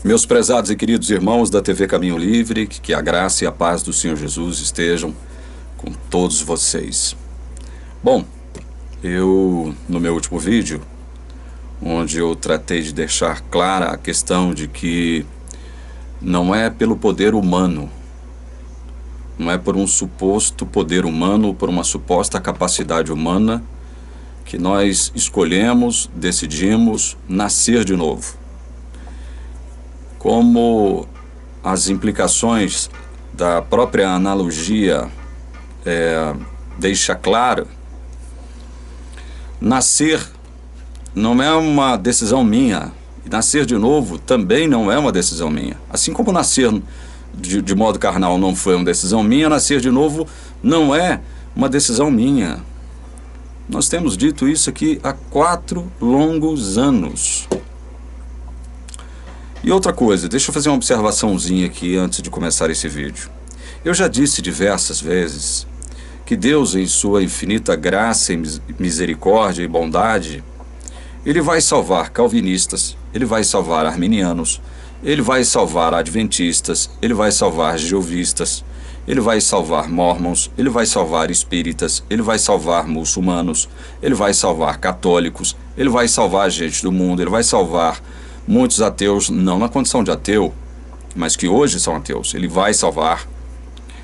Meus prezados e queridos irmãos da TV Caminho Livre, que a graça e a paz do Senhor Jesus estejam com todos vocês. Bom, no meu último vídeo, onde eu tratei de deixar clara a questão de que não é pelo poder humano, não é por um suposto poder humano, por uma suposta capacidade humana, que nós escolhemos, decidimos nascer de novo. Como as implicações da própria analogia deixa claro, nascer não é uma decisão minha, e nascer de novo também não é uma decisão minha. Assim como nascer de modo carnal não foi uma decisão minha, nascer de novo não é uma decisão minha. Nós temos dito isso aqui há 4 longos anos. E outra coisa, deixa eu fazer uma observaçãozinha aqui antes de começar esse vídeo. Eu já disse diversas vezes que Deus, em sua infinita graça e misericórdia e bondade, Ele vai salvar calvinistas, Ele vai salvar arminianos, Ele vai salvar adventistas, Ele vai salvar jeovistas, Ele vai salvar mormons, Ele vai salvar espíritas, Ele vai salvar muçulmanos, Ele vai salvar católicos, Ele vai salvar gente do mundo, Ele vai salvar muitos ateus, não na condição de ateu, mas que hoje são ateus. Ele vai salvar.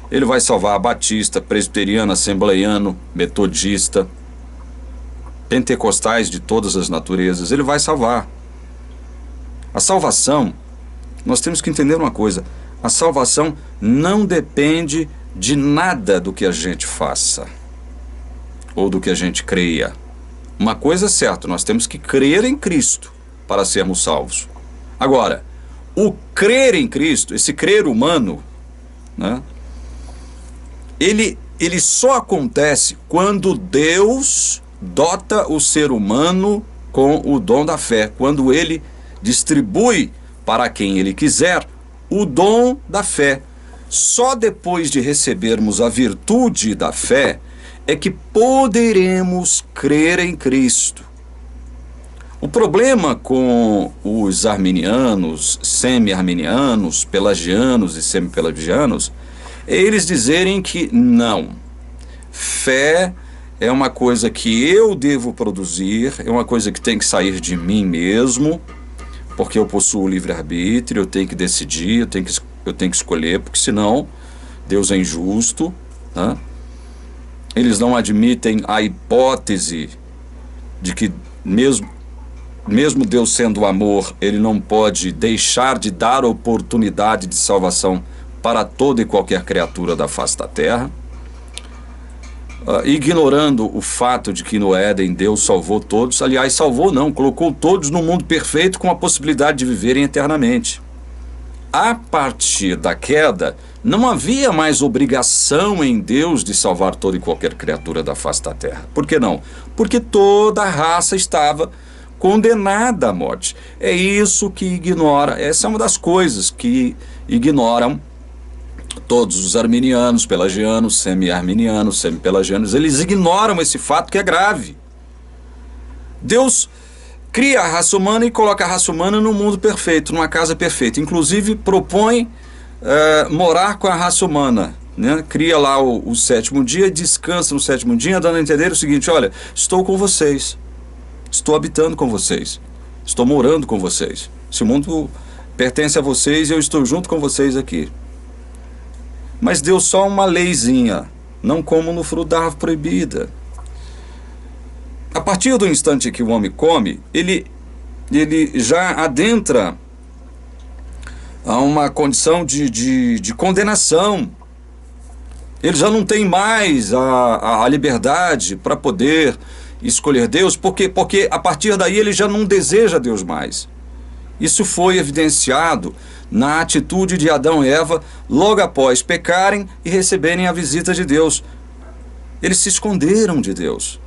Ele vai salvar batista, presbiteriano, assembleiano, metodista, pentecostais de todas as naturezas. Ele vai salvar. A salvação, nós temos que entender uma coisa: a salvação não depende de nada do que a gente faça ou do que a gente creia. Uma coisa é certa, nós temos que crer em Cristo para sermos salvos. Agora, o crer em Cristo, esse crer humano, né, ele só acontece quando Deus dota o ser humano com o dom da fé, quando Ele distribui para quem Ele quiser o dom da fé. Só depois de recebermos a virtude da fé é que poderemos crer em Cristo. O problema com os arminianos, semi-arminianos, pelagianos e semi-pelagianos é eles dizerem que não, fé é uma coisa que eu devo produzir, é uma coisa que tem que sair de mim mesmo, porque eu possuo livre-arbítrio, eu tenho que decidir, eu tenho que escolher, porque senão Deus é injusto, né? Eles não admitem a hipótese de que mesmo Deus sendo amor, Ele não pode deixar de dar oportunidade de salvação para toda e qualquer criatura da face da terra, ignorando o fato de que no Éden Deus salvou todos. Aliás, salvou não, colocou todos no mundo perfeito com a possibilidade de viverem eternamente. A partir da queda, não havia mais obrigação em Deus de salvar toda e qualquer criatura da face da terra. Por que não? Porque toda a raça estava condenada à morte. É isso que ignora, essa é uma das coisas que ignoram todos os arminianos, pelagianos, semi-arminianos, semi-pelagianos. Eles ignoram esse fato que é grave. Deus cria a raça humana e coloca a raça humana num mundo perfeito, numa casa perfeita. Inclusive propõe morar com a raça humana, né? Cria lá o 7º dia, descansa no 7º dia, dando a entender o seguinte: olha, estou com vocês. Estou habitando com vocês, estou morando com vocês. Esse mundo pertence a vocês e eu estou junto com vocês aqui. Mas deu só uma leizinha: não comam no fruto da árvore proibida. A partir do instante que o homem come, ele já adentra a uma condição de condenação. Ele já não tem mais a liberdade para poder escolher Deus, porque a partir daí ele já não deseja Deus mais. Isso foi evidenciado na atitude de Adão e Eva logo após pecarem e receberem a visita de Deus. Eles se esconderam de Deus.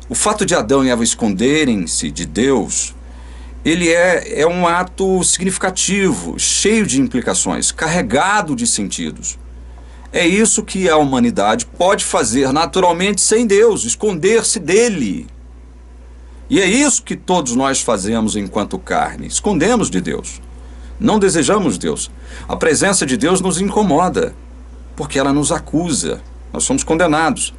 O fato de Adão e Eva esconderem-se de Deus, ele é um ato significativo, cheio de implicações, carregado de sentidos. É isso que a humanidade pode fazer naturalmente sem Deus, esconder-se dele. E é isso que todos nós fazemos enquanto carne, escondemos de Deus. Não desejamos Deus. A presença de Deus nos incomoda, porque ela nos acusa. Nós somos condenados.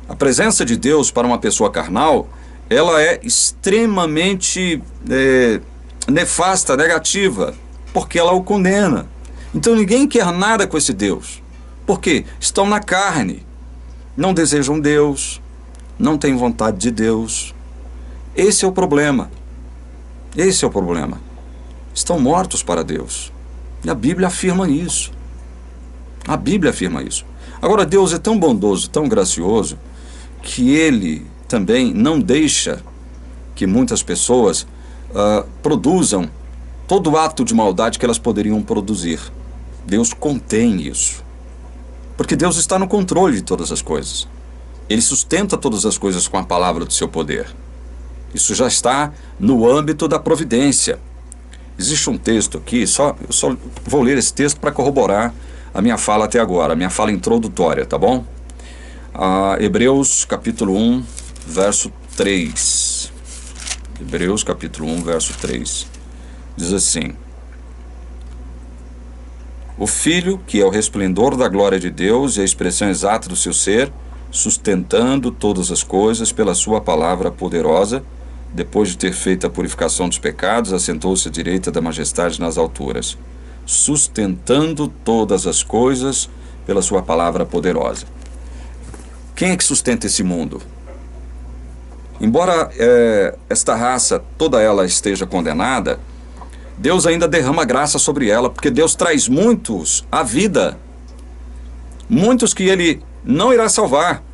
A presença de Deus para uma pessoa carnal, ela é extremamente nefasta, negativa, porque ela o condena. Então ninguém quer nada com esse Deus. Por quê? Estão na carne. Não desejam Deus, não têm vontade de Deus. Esse é o problema. Esse é o problema. Estão mortos para Deus. E a Bíblia afirma isso. A Bíblia afirma isso. Agora, Deus é tão bondoso, tão gracioso, que Ele também não deixa que muitas pessoas produzam todo ato de maldade que elas poderiam produzir. Deus contém isso. Porque Deus está no controle de todas as coisas. Ele sustenta todas as coisas com a palavra do seu poder. Isso já está no âmbito da providência. Existe um texto aqui, eu só vou ler esse texto para corroborar a minha fala até agora, a minha fala introdutória, tá bom? Hebreus capítulo 1, verso 3. Hebreus capítulo 1, verso 3. Diz assim: o Filho, que é o resplendor da glória de Deus e a expressão exata do seu ser, sustentando todas as coisas pela sua palavra poderosa, depois de ter feito a purificação dos pecados, assentou-se à direita da majestade nas alturas, sustentando todas as coisas pela sua palavra poderosa. Quem é que sustenta esse mundo? Embora esta raça, toda ela esteja condenada, Deus ainda derrama graça sobre ela, porque Deus traz muitos à vida, muitos que Ele não irá salvar.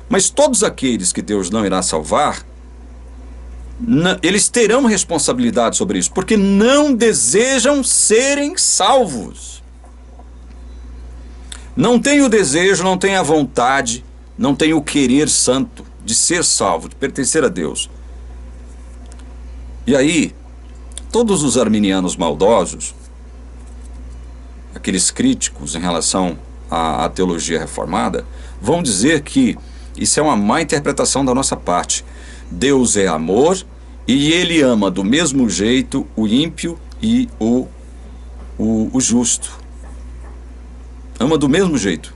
Mas todos aqueles que Deus não irá salvar, eles terão responsabilidade sobre isso, porque não desejam serem salvos. Não tem o desejo, não tem a vontade, não tem o querer santo de ser salvo, de pertencer a Deus. E aí, todos os arminianos maldosos, aqueles críticos em relação à teologia reformada, vão dizer que isso é uma má interpretação da nossa parte. Deus é amor e Ele ama do mesmo jeito o ímpio e o justo. Ama do mesmo jeito.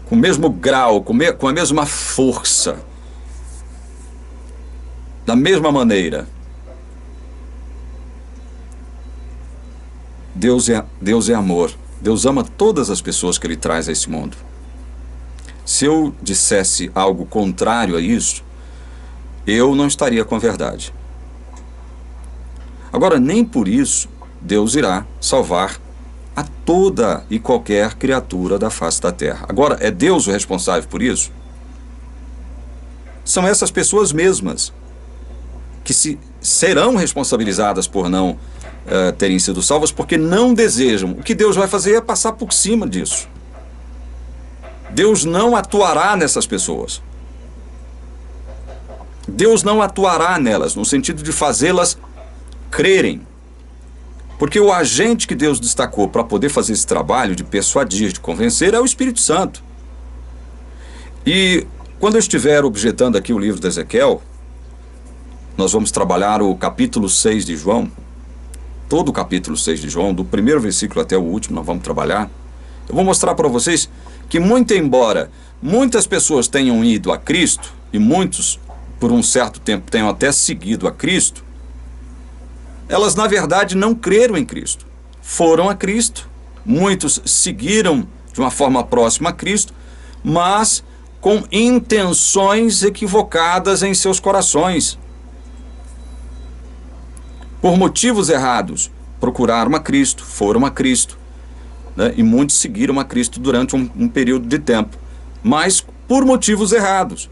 Com o mesmo grau, com a mesma força. Da mesma maneira. Deus é amor. Deus ama todas as pessoas que Ele traz a esse mundo. Se eu dissesse algo contrário a isso, eu não estaria com a verdade. Agora, nem por isso Deus irá salvar a toda e qualquer criatura da face da terra. Agora, é Deus o responsável por isso? São essas pessoas mesmas que serão responsabilizadas por não terem sido salvas, porque não desejam. O que Deus vai fazer é passar por cima disso. Deus não atuará nessas pessoas. Deus não atuará nelas, no sentido de fazê-las crerem. Porque o agente que Deus destacou para poder fazer esse trabalho de persuadir, de convencer, é o Espírito Santo. E quando eu estiver objetando aqui o livro de Ezequiel, nós vamos trabalhar o capítulo 6 de João, todo o capítulo 6 de João, do primeiro versículo até o último, nós vamos trabalhar. Eu vou mostrar para vocês que, muito embora muitas pessoas tenham ido a Cristo, e muitos, por um certo tempo, tenham até seguido a Cristo, elas, na verdade, não creram em Cristo. Foram a Cristo, muitos seguiram de uma forma próxima a Cristo, mas com intenções equivocadas em seus corações. Por motivos errados, procuraram a Cristo, foram a Cristo, né? E muitos seguiram a Cristo durante um período de tempo, mas por motivos errados.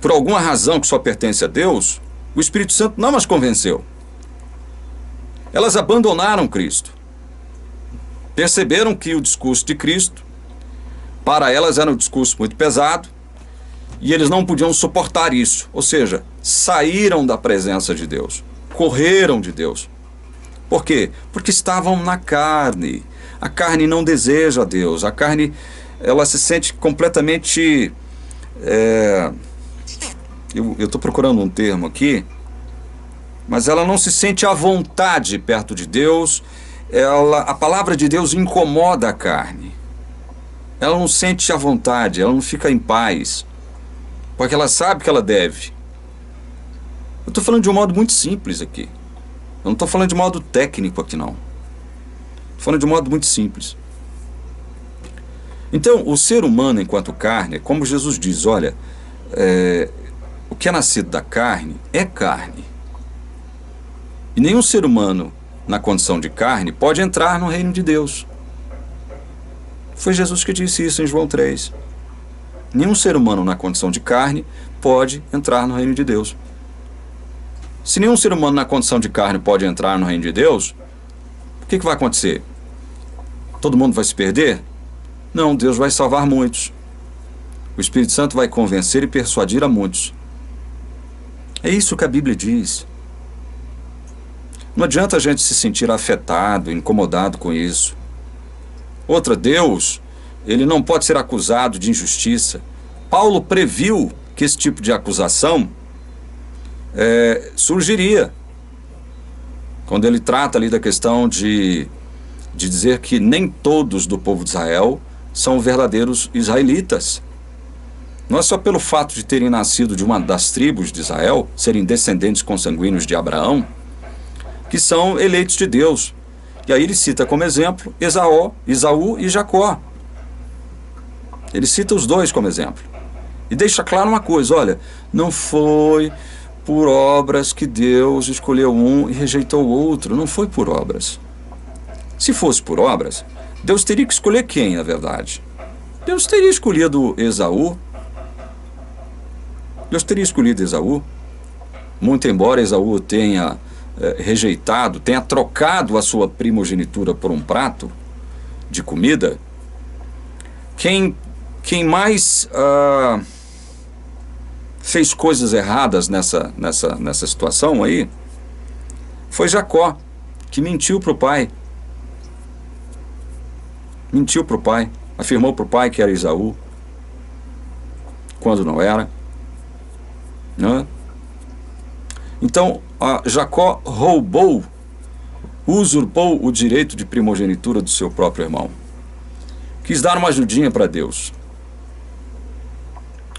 Por alguma razão que só pertence a Deus, o Espírito Santo não as convenceu. Elas abandonaram Cristo. Perceberam que o discurso de Cristo, para elas, era um discurso muito pesado, e eles não podiam suportar isso. Ou seja, saíram da presença de Deus, correram de Deus. Por quê? Porque estavam na carne. A carne não deseja a Deus. A carne, ela se sente completamente eu estou procurando um termo aqui, mas ela não se sente à vontade perto de Deus. A palavra de Deus incomoda a carne. Ela não sente à vontade, ela não fica em paz, porque ela sabe que ela deve. Eu estou falando de um modo muito simples aqui. Eu não estou falando de modo técnico aqui, não. Estou falando de um modo muito simples. Então, o ser humano enquanto carne, como Jesus diz, olha, o que é nascido da carne é carne. E nenhum ser humano na condição de carne pode entrar no reino de Deus. Foi Jesus que disse isso em João 3. Nenhum ser humano na condição de carne pode entrar no reino de Deus. Se nenhum ser humano na condição de carne pode entrar no reino de Deus, o que vai acontecer? Todo mundo vai se perder? Não, Deus vai salvar muitos. O Espírito Santo vai convencer e persuadir a muitos. É isso que a Bíblia diz. Não adianta a gente se sentir afetado, incomodado com isso. Outra, Deus, ele não pode ser acusado de injustiça. Paulo previu que esse tipo de acusação surgiria. Quando ele trata ali da questão de dizer que nem todos do povo de Israel são verdadeiros israelitas. Não é só pelo fato de terem nascido de uma das tribos de Israel, serem descendentes consanguíneos de Abraão, que são eleitos de Deus. E aí ele cita como exemplo Esaú e Jacó. Ele cita os dois como exemplo. E deixa claro uma coisa, olha, não foi por obras que Deus escolheu um e rejeitou o outro, não foi por obras. Se fosse por obras, Deus teria que escolher quem, na verdade? Deus teria escolhido Esaú. Deus teria escolhido Esaú. Muito embora Esaú tenha rejeitado, tenha trocado a sua primogenitura por um prato de comida, quem mais fez coisas erradas nessa situação aí foi Jacó, que mentiu para o pai. Mentiu para o pai, afirmou para o pai que era Esaú, quando não era. Né? Então, Jacó usurpou o direito de primogenitura do seu próprio irmão. Quis dar uma ajudinha para Deus.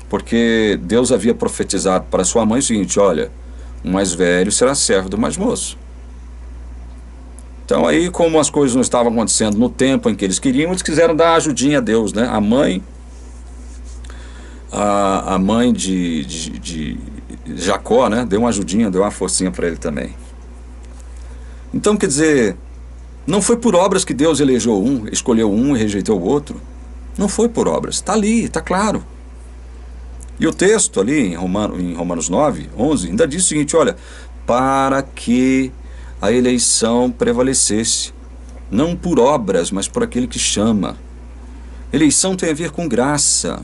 Porque Deus havia profetizado para sua mãe o seguinte, olha, o mais velho será servo do mais moço. Então aí, como as coisas não estavam acontecendo no tempo em que eles queriam, eles quiseram dar ajudinha a Deus, né? A mãe de Jacó, né? Deu uma ajudinha, deu uma forcinha para ele também. Então, quer dizer, não foi por obras que Deus escolheu um e rejeitou o outro. Não foi por obras, está ali, está claro. E o texto ali em Romanos 9, 11, ainda diz o seguinte, olha, para que a eleição prevalecesse, não por obras, mas por aquele que chama. Eleição tem a ver com graça.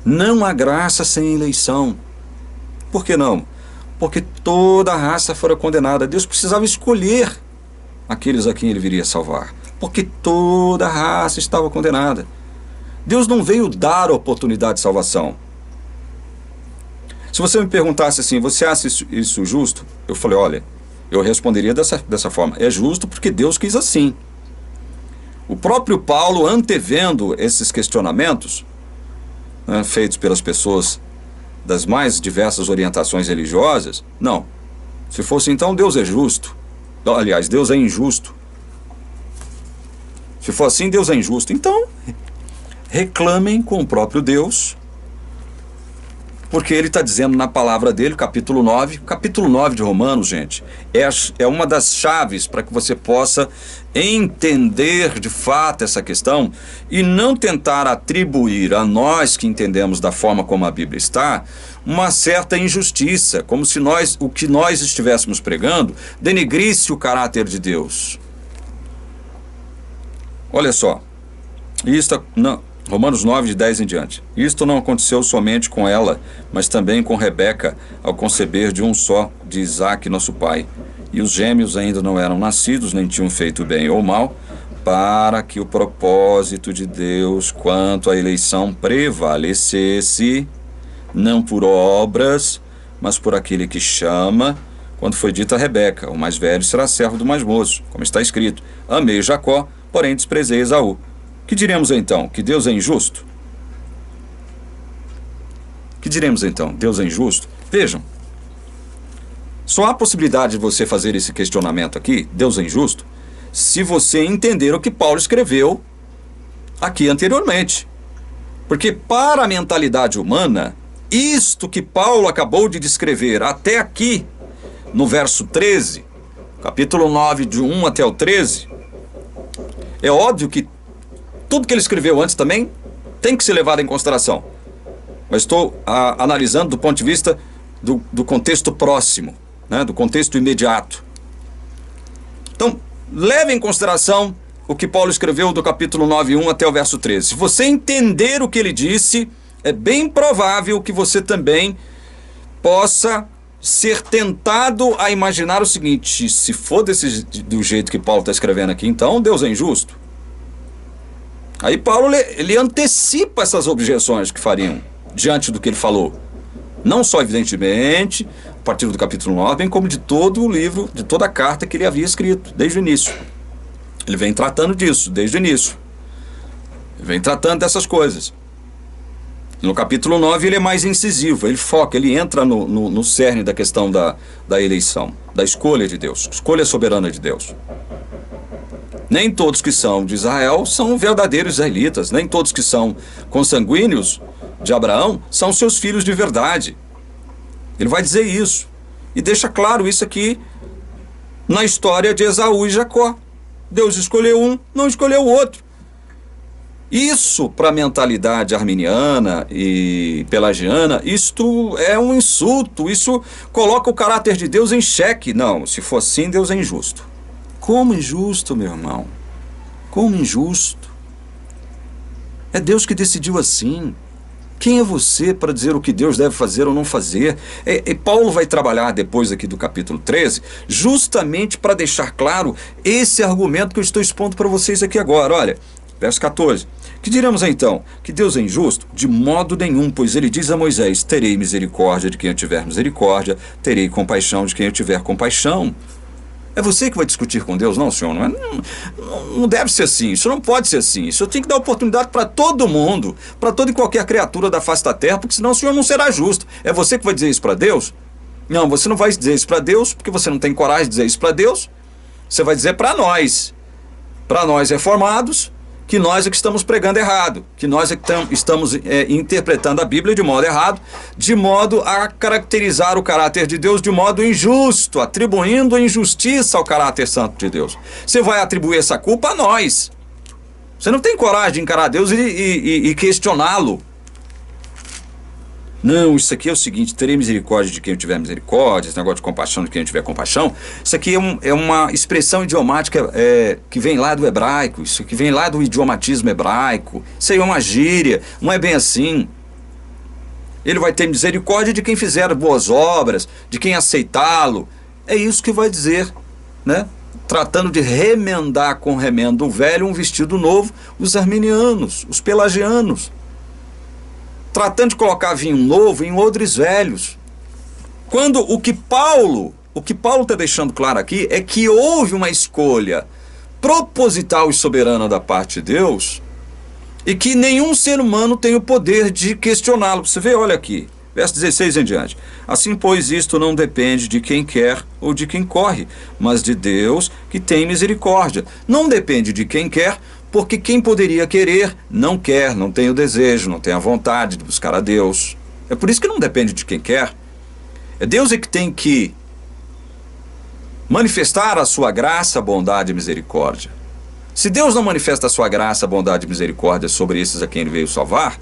Não há graça sem eleição. Por que não? Porque toda a raça fora condenada. Deus precisava escolher aqueles a quem ele viria salvar. Porque toda a raça estava condenada. Deus não veio dar oportunidade de salvação. Se você me perguntasse assim, você acha isso justo? Eu falei, olha, eu responderia dessa forma. É justo porque Deus quis assim. O próprio Paulo, antevendo esses questionamentos, né, feitos pelas pessoas das mais diversas orientações religiosas, não. Se fosse então, Deus é justo. Aliás, Deus é injusto. Se for assim, Deus é injusto. Então, reclamem com o próprio Deus, porque ele está dizendo na palavra dele, capítulo 9 de Romanos, gente, é uma das chaves para que você possa entender de fato essa questão e não tentar atribuir a nós que entendemos da forma como a Bíblia está, uma certa injustiça, como se o que nós estivéssemos pregando denegrisse o caráter de Deus. Olha só, Romanos 9, de 10 em diante. Isto não aconteceu somente com ela, mas também com Rebeca, ao conceber de um só, de Isaque, nosso pai. E os gêmeos ainda não eram nascidos, nem tinham feito bem ou mal, para que o propósito de Deus quanto à eleição prevalecesse, não por obras, mas por aquele que chama, quando foi dito a Rebeca: o mais velho será servo do mais moço, como está escrito: amei Jacó, porém desprezei Esaú. Que diremos então? Que Deus é injusto? Que diremos então? Deus é injusto? Vejam, só há possibilidade de você fazer esse questionamento aqui, Deus é injusto, se você entender o que Paulo escreveu aqui anteriormente. Porque para a mentalidade humana, isto que Paulo acabou de descrever até aqui, no verso 13, capítulo 9, de 1 até o 13, é óbvio que tudo que ele escreveu antes também tem que ser levado em consideração. Mas estou analisando do ponto de vista do contexto próximo, né, do contexto imediato. Então, leve em consideração o que Paulo escreveu do capítulo 9, 1 até o verso 13. Se você entender o que ele disse, é bem provável que você também possa ser tentado a imaginar o seguinte: se for do jeito que Paulo está escrevendo aqui, então Deus é injusto. Aí Paulo ele antecipa essas objeções que fariam diante do que ele falou. Não só, evidentemente, a partir do capítulo 9, bem como de todo o livro, de toda a carta que ele havia escrito, desde o início. Ele vem tratando disso, desde o início. Ele vem tratando dessas coisas. No capítulo 9 ele é mais incisivo, ele foca, ele entra no cerne da questão da eleição, da escolha de Deus, escolha soberana de Deus. Nem todos que são de Israel são verdadeiros israelitas, nem todos que são consanguíneos de Abraão são seus filhos de verdade. Ele vai dizer isso, e deixa claro isso aqui na história de Esaú e Jacó. Deus escolheu um, não escolheu o outro. Isso, para a mentalidade arminiana e pelagiana, isto é um insulto, isso coloca o caráter de Deus em xeque. Não, se for assim, Deus é injusto. Como injusto, meu irmão? Como injusto? É Deus que decidiu assim. Quem é você para dizer o que Deus deve fazer ou não fazer? E Paulo vai trabalhar depois aqui do capítulo 13, justamente para deixar claro esse argumento que eu estou expondo para vocês aqui agora. Olha, verso 14. Que diremos então? Que Deus é injusto? De modo nenhum, pois ele diz a Moisés: terei misericórdia de quem eu tiver misericórdia, terei compaixão de quem eu tiver compaixão. É você que vai discutir com Deus? Não, senhor, não deve ser assim, isso não pode ser assim. Isso tem que dar oportunidade para todo mundo, para toda e qualquer criatura da face da terra, porque senão o senhor não será justo. É você que vai dizer isso para Deus? Não, você não vai dizer isso para Deus, porque você não tem coragem de dizer isso para Deus. Você vai dizer para nós reformados, que nós é que estamos pregando errado, que nós é que estamos interpretando a Bíblia de modo errado, de modo a caracterizar o caráter de Deus de modo injusto, atribuindo injustiça ao caráter santo de Deus. Você vai atribuir essa culpa a nós. Você não tem coragem de encarar Deus e questioná-lo. Não, isso aqui é o seguinte: terei misericórdia de quem eu tiver misericórdia, esse negócio de compaixão de quem eu tiver compaixão. Isso aqui é uma expressão idiomática que vem lá do hebraico, isso que vem lá do idiomatismo hebraico. Isso aí é uma gíria, não é bem assim. Ele vai ter misericórdia de quem fizer boas obras, de quem aceitá-lo. É isso que vai dizer, né? Tratando de remendar com remendo velho um vestido novo, os arminianos, os pelagianos. Tratando de colocar vinho novo em odres velhos. Quando o que Paulo está deixando claro aqui é que houve uma escolha proposital e soberana da parte de Deus e que nenhum ser humano tem o poder de questioná-lo. Você vê, olha aqui, verso 16 em diante. Assim, pois, isto não depende de quem quer ou de quem corre, mas de Deus que tem misericórdia. Não depende de quem quer, porque quem poderia querer não quer, não tem o desejo, não tem a vontade de buscar a Deus. É por isso que não depende de quem quer. É Deus que tem que manifestar a sua graça, bondade e misericórdia. Se Deus não manifesta a sua graça, bondade e misericórdia sobre esses a quem ele veio salvar,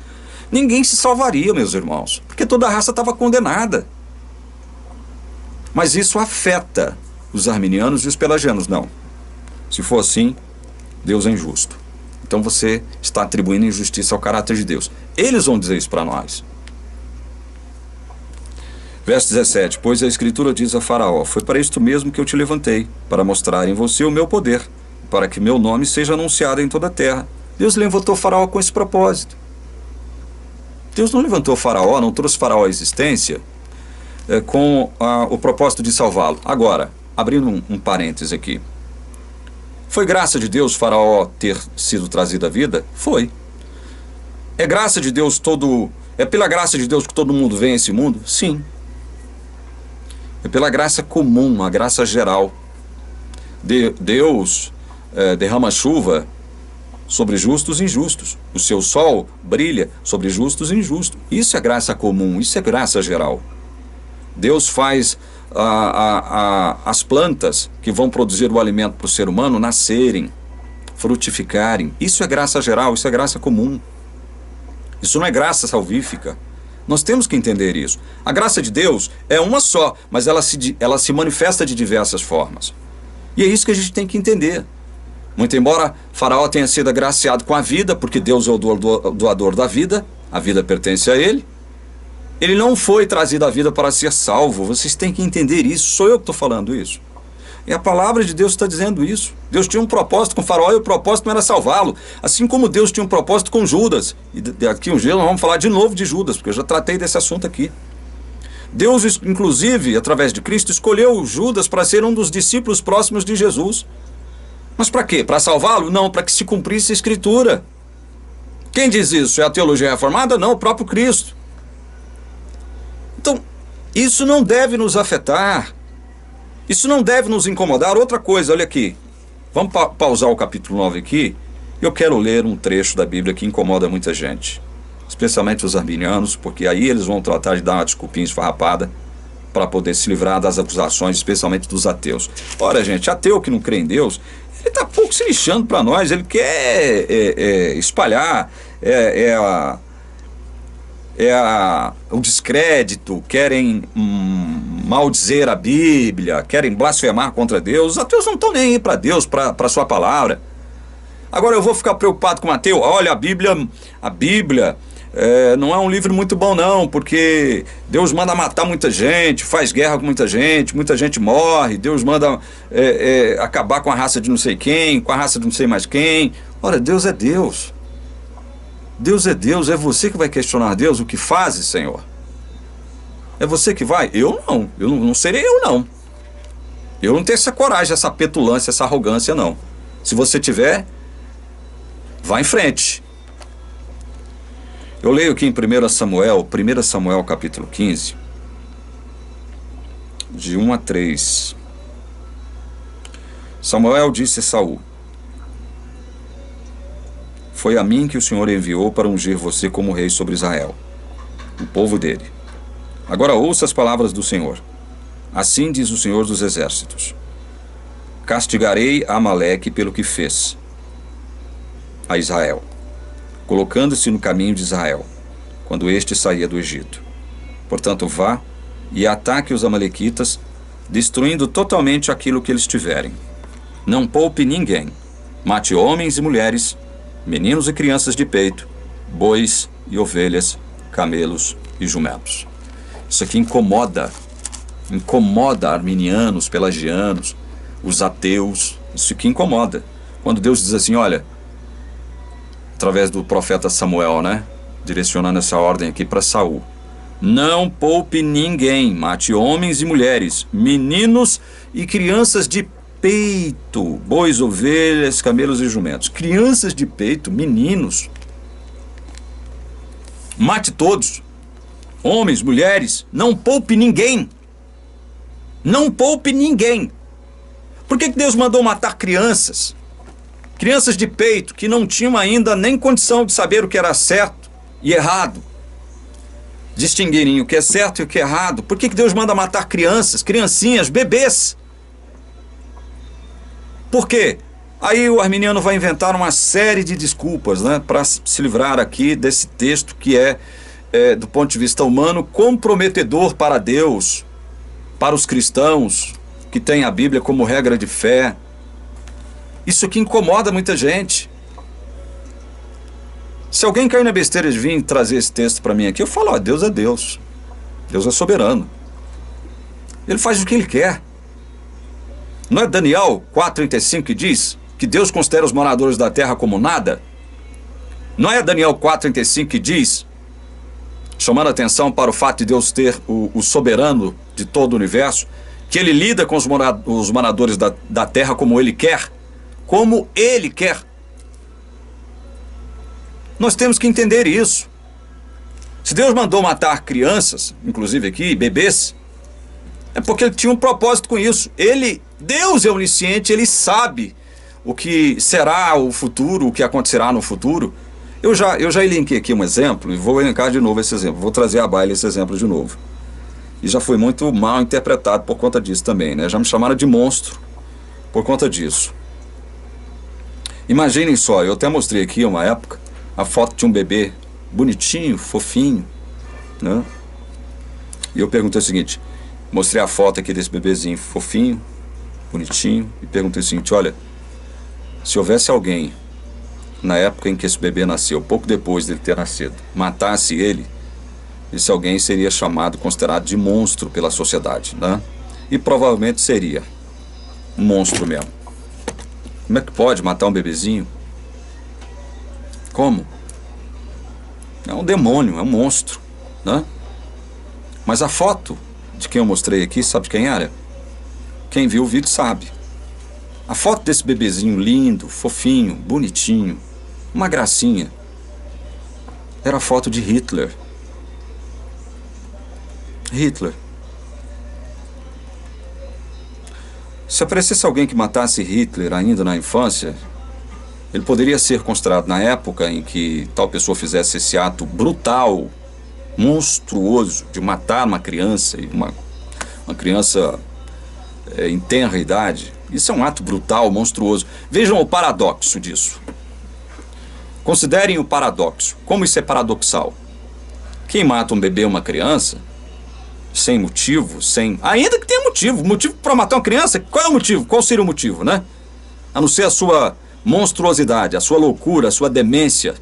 ninguém se salvaria, meus irmãos, porque toda a raça estava condenada. Mas isso afeta os arminianos e os pelagianos, não. Se for assim, Deus é injusto. Então você está atribuindo injustiça ao caráter de Deus. Eles vão dizer isso para nós. Verso 17. Pois a Escritura diz a Faraó: foi para isto mesmo que eu te levantei, para mostrar em você o meu poder, para que meu nome seja anunciado em toda a terra. Deus levantou Faraó com esse propósito. Deus não levantou Faraó, não trouxe Faraó à existência com o propósito de salvá-lo. Agora, abrindo um parêntese aqui. Foi graça de Deus Faraó ter sido trazido à vida? Foi. É graça de Deus é pela graça de Deus que todo mundo vem a esse mundo? Sim. É pela graça comum, a graça geral. Deus derrama chuva sobre justos e injustos. O seu sol brilha sobre justos e injustos. Isso é graça comum, isso é graça geral. Deus faz as plantas que vão produzir o alimento para o ser humano nascerem, frutificarem. Isso é graça geral, isso é graça comum. Isso não é graça salvífica. Nós temos que entender isso. A graça de Deus é uma só, mas ela se manifesta de diversas formas. E é isso que a gente tem que entender. Muito embora Faraó tenha sido agraciado com a vida, porque Deus é o doador da vida, a vida pertence a ele, ele não foi trazido à vida para ser salvo. Vocês têm que entender isso. Sou eu que estou falando isso. E a palavra de Deus está dizendo isso. Deus tinha um propósito com Faraó e o propósito não era salvá-lo. Assim como Deus tinha um propósito com Judas. E daqui um dia nós vamos falar de novo de Judas, porque eu já tratei desse assunto aqui. Deus, inclusive, através de Cristo, escolheu Judas para ser um dos discípulos próximos de Jesus. Mas para quê? Para salvá-lo? Não, para que se cumprisse a Escritura. Quem diz isso? É a teologia reformada? Não, o próprio Cristo. Então, isso não deve nos afetar. Isso não deve nos incomodar. Outra coisa, olha aqui. Vamos pausar o capítulo 9 aqui. Eu quero ler um trecho da Bíblia que incomoda muita gente. Especialmente os arminianos, porque aí eles vão tratar de dar uma desculpinha esfarrapada para poder se livrar das acusações, especialmente dos ateus. Ora, gente, ateu que não crê em Deus, ele está pouco se lixando para nós. Ele quer espalhar o descrédito, querem maldizer a Bíblia, querem blasfemar contra Deus. Os ateus não estão nem aí para Deus, para a sua palavra. Agora eu vou ficar preocupado com o ateu. Olha, a Bíblia não é um livro muito bom não, porque Deus manda matar muita gente, faz guerra com muita gente morre, Deus manda acabar com a raça de não sei quem, com a raça de não sei mais quem. Ora, Deus é Deus. Deus é Deus, é você que vai questionar Deus, o que fazes, Senhor? É você que vai? Eu não serei eu não. Eu não tenho essa coragem, essa petulância, essa arrogância não. Se você tiver, vá em frente. Eu leio aqui em 1 Samuel capítulo 15, de 1 a 3. Samuel disse a Saul: foi a mim que o Senhor enviou para ungir você como rei sobre Israel, o povo dele. Agora ouça as palavras do Senhor. Assim diz o Senhor dos Exércitos: castigarei Amaleque pelo que fez a Israel, colocando-se no caminho de Israel, quando este saía do Egito. Portanto, vá e ataque os amalequitas, destruindo totalmente aquilo que eles tiverem. Não poupe ninguém. Mate homens e mulheres, meninos e crianças de peito, bois e ovelhas, camelos e jumentos. Isso aqui incomoda arminianos, pelagianos, os ateus. Isso aqui incomoda. Quando Deus diz assim, olha, através do profeta Samuel, né, direcionando essa ordem aqui para Saul: não poupe ninguém, mate homens e mulheres, meninos e crianças de peito, bois, ovelhas, camelos e jumentos. Crianças de peito, meninos. Mate todos. Homens, mulheres, não poupe ninguém. Não poupe ninguém. Por que Deus mandou matar crianças? Crianças de peito que não tinham ainda nem condição de saber o que era certo e errado, distinguirem o que é certo e o que é errado. Por que Deus manda matar crianças, criancinhas, bebês? Por quê? Aí o arminiano vai inventar uma série de desculpas, né, para se livrar aqui desse texto que do ponto de vista humano, comprometedor para Deus, para os cristãos que têm a Bíblia como regra de fé. Isso aqui incomoda muita gente. Se alguém cair na besteira de vir trazer esse texto para mim aqui, eu falo, ó, Deus é Deus. Deus é soberano. Ele faz o que Ele quer. Não é Daniel 4,35 que diz que Deus considera os moradores da terra como nada? Não é Daniel 4,35 que diz, chamando a atenção para o fato de Deus ter o soberano de todo o universo, que ele lida com os moradores da terra como ele quer? Como ele quer. Nós temos que entender isso. Se Deus mandou matar crianças, inclusive aqui, bebês, é porque ele tinha um propósito com isso. Deus é onisciente, ele sabe o que será o futuro, o que acontecerá no futuro. Eu já elenquei aqui um exemplo e vou elencar de novo esse exemplo. Vou trazer à baila esse exemplo de novo. E já foi muito mal interpretado por conta disso também, né? Já me chamaram de monstro por conta disso. Imaginem só, eu até mostrei aqui uma época a foto de um bebê bonitinho, fofinho, né? E eu perguntei o seguinte, mostrei a foto aqui desse bebezinho fofinho, bonitinho, e perguntei o seguinte, olha, se houvesse alguém na época em que esse bebê nasceu, pouco depois dele ter nascido, matasse ele, esse alguém seria chamado, considerado de monstro pela sociedade, né? E provavelmente seria um monstro mesmo. Como é que pode matar um bebezinho? Como? É um demônio, é um monstro, né? Mas a foto de quem eu mostrei aqui, sabe de quem era? Quem viu o vídeo sabe. A foto desse bebezinho lindo, fofinho, bonitinho, uma gracinha, era a foto de Hitler. Hitler. Se aparecesse alguém que matasse Hitler ainda na infância, ele poderia ser considerado, na época em que tal pessoa fizesse esse ato brutal, monstruoso, de matar uma criança, uma criança em tenra idade. Isso é um ato brutal, monstruoso. Vejam o paradoxo disso. Considerem o paradoxo. Como isso é paradoxal? Quem mata um bebê ou uma criança, sem motivo, ainda que tenha motivo para matar uma criança, qual é o motivo? Qual seria o motivo, né? A não ser a sua monstruosidade, a sua loucura, a sua demência,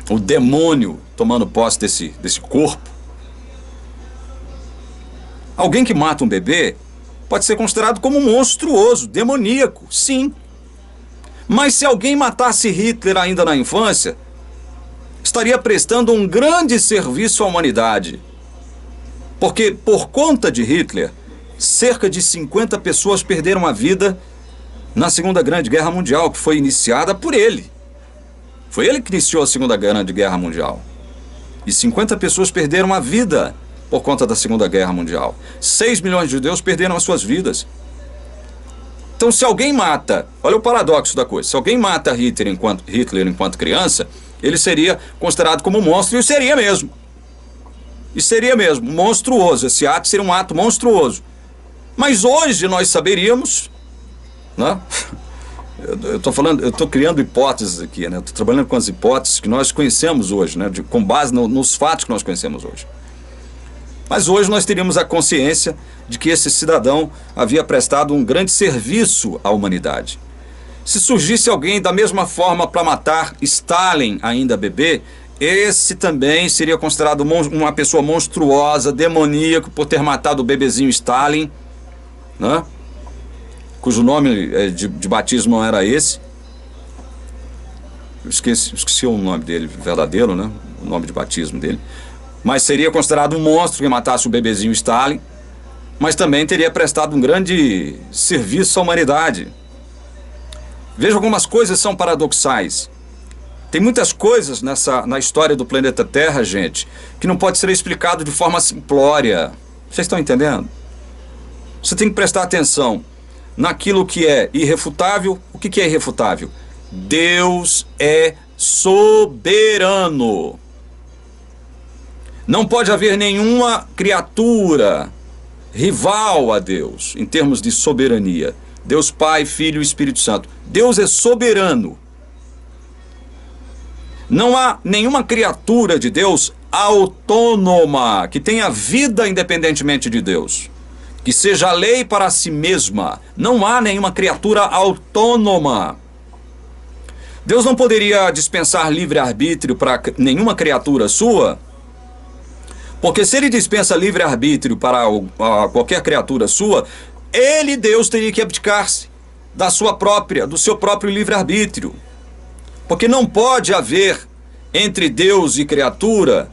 o demônio tomando posse desse corpo. Alguém que mata um bebê pode ser considerado como monstruoso, demoníaco, sim. Mas se alguém matasse Hitler ainda na infância, estaria prestando um grande serviço à humanidade. Porque, por conta de Hitler, cerca de 50 pessoas perderam a vida na Segunda Grande Guerra Mundial, que foi iniciada por ele. Foi ele que iniciou a Segunda Grande Guerra Mundial. E 50 pessoas perderam a vida por conta da Segunda Guerra Mundial. 6 milhões de judeus perderam as suas vidas. Então, se alguém mata, olha o paradoxo da coisa, se alguém mata Hitler enquanto criança, ele seria considerado como um monstro, e seria mesmo. E seria mesmo, monstruoso, esse ato seria um ato monstruoso. Mas hoje nós saberíamos, né? Eu estou criando hipóteses aqui, né? Estou trabalhando com as hipóteses que nós conhecemos hoje, né? Com base nos fatos que nós conhecemos hoje. Mas hoje nós teríamos a consciência de que esse cidadão havia prestado um grande serviço à humanidade. Se surgisse alguém da mesma forma para matar Stalin, ainda bebê, esse também seria considerado uma pessoa monstruosa, demoníaco, por ter matado o bebezinho Stalin, né? Cujo nome de batismo não era esse. Esqueci o nome dele verdadeiro, né? O nome de batismo dele. Mas seria considerado um monstro que matasse o bebezinho Stalin, mas também teria prestado um grande serviço à humanidade. Veja, algumas coisas são paradoxais. Tem muitas coisas na história do planeta Terra, gente, que não pode ser explicado de forma simplória. Vocês estão entendendo? Você tem que prestar atenção naquilo que é irrefutável. O que é irrefutável? Deus é soberano. Não pode haver nenhuma criatura rival a Deus, em termos de soberania. Deus Pai, Filho e Espírito Santo. Deus é soberano. Não há nenhuma criatura de Deus autônoma, que tenha vida independentemente de Deus, que seja lei para si mesma. Não há nenhuma criatura autônoma. Deus não poderia dispensar livre-arbítrio para nenhuma criatura sua, porque se ele dispensa livre-arbítrio para qualquer criatura sua, ele, Deus, teria que abdicar-se. do seu próprio livre-arbítrio. Porque não pode haver entre Deus e criatura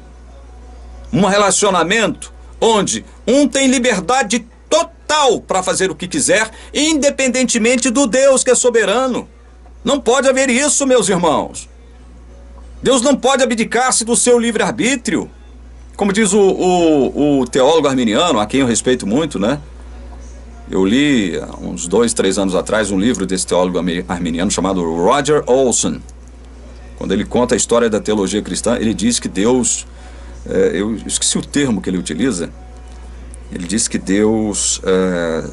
um relacionamento onde um tem liberdade total para fazer o que quiser, independentemente do Deus que é soberano. Não pode haver isso, meus irmãos. Deus não pode abdicar-se do seu livre-arbítrio. Como diz o teólogo arminiano, a quem eu respeito muito, né? Eu li, uns 2, 3 anos atrás, um livro desse teólogo arminiano chamado Roger Olson. Quando ele conta a história da teologia cristã, ele diz que Deus... eu esqueci o termo que ele utiliza. Ele diz que Deus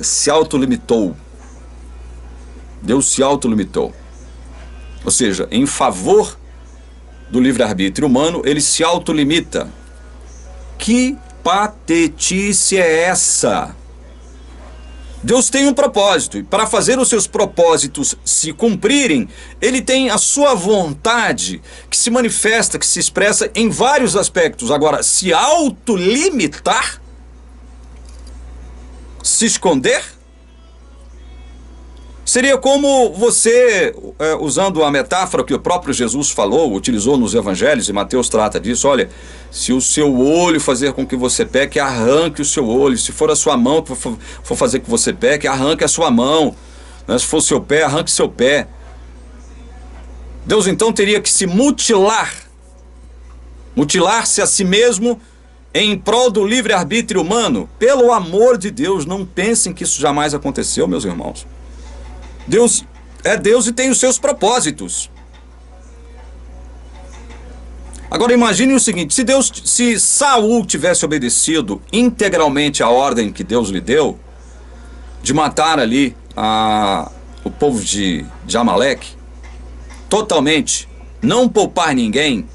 se autolimitou. Deus se autolimitou. Ou seja, em favor do livre-arbítrio humano, ele se autolimita. Que patetice é essa? Deus tem um propósito, e para fazer os seus propósitos se cumprirem, ele tem a sua vontade, que se manifesta, que se expressa em vários aspectos. Agora, se autolimitar, se esconder, seria como você, usando a metáfora que o próprio Jesus falou, utilizou nos evangelhos, e Mateus trata disso, olha, se o seu olho fazer com que você peque, arranque o seu olho. Se for a sua mão que for fazer com que você peque, arranque a sua mão. Se for o seu pé, arranque seu pé. Deus então teria que se mutilar-se a si mesmo em prol do livre-arbítrio humano. Pelo amor de Deus, não pensem que isso jamais aconteceu, meus irmãos. Deus é Deus e tem os seus propósitos. Agora imagine o seguinte, se Saul tivesse obedecido integralmente a ordem que Deus lhe deu, de matar ali o povo de Amaleque, totalmente, não poupar ninguém,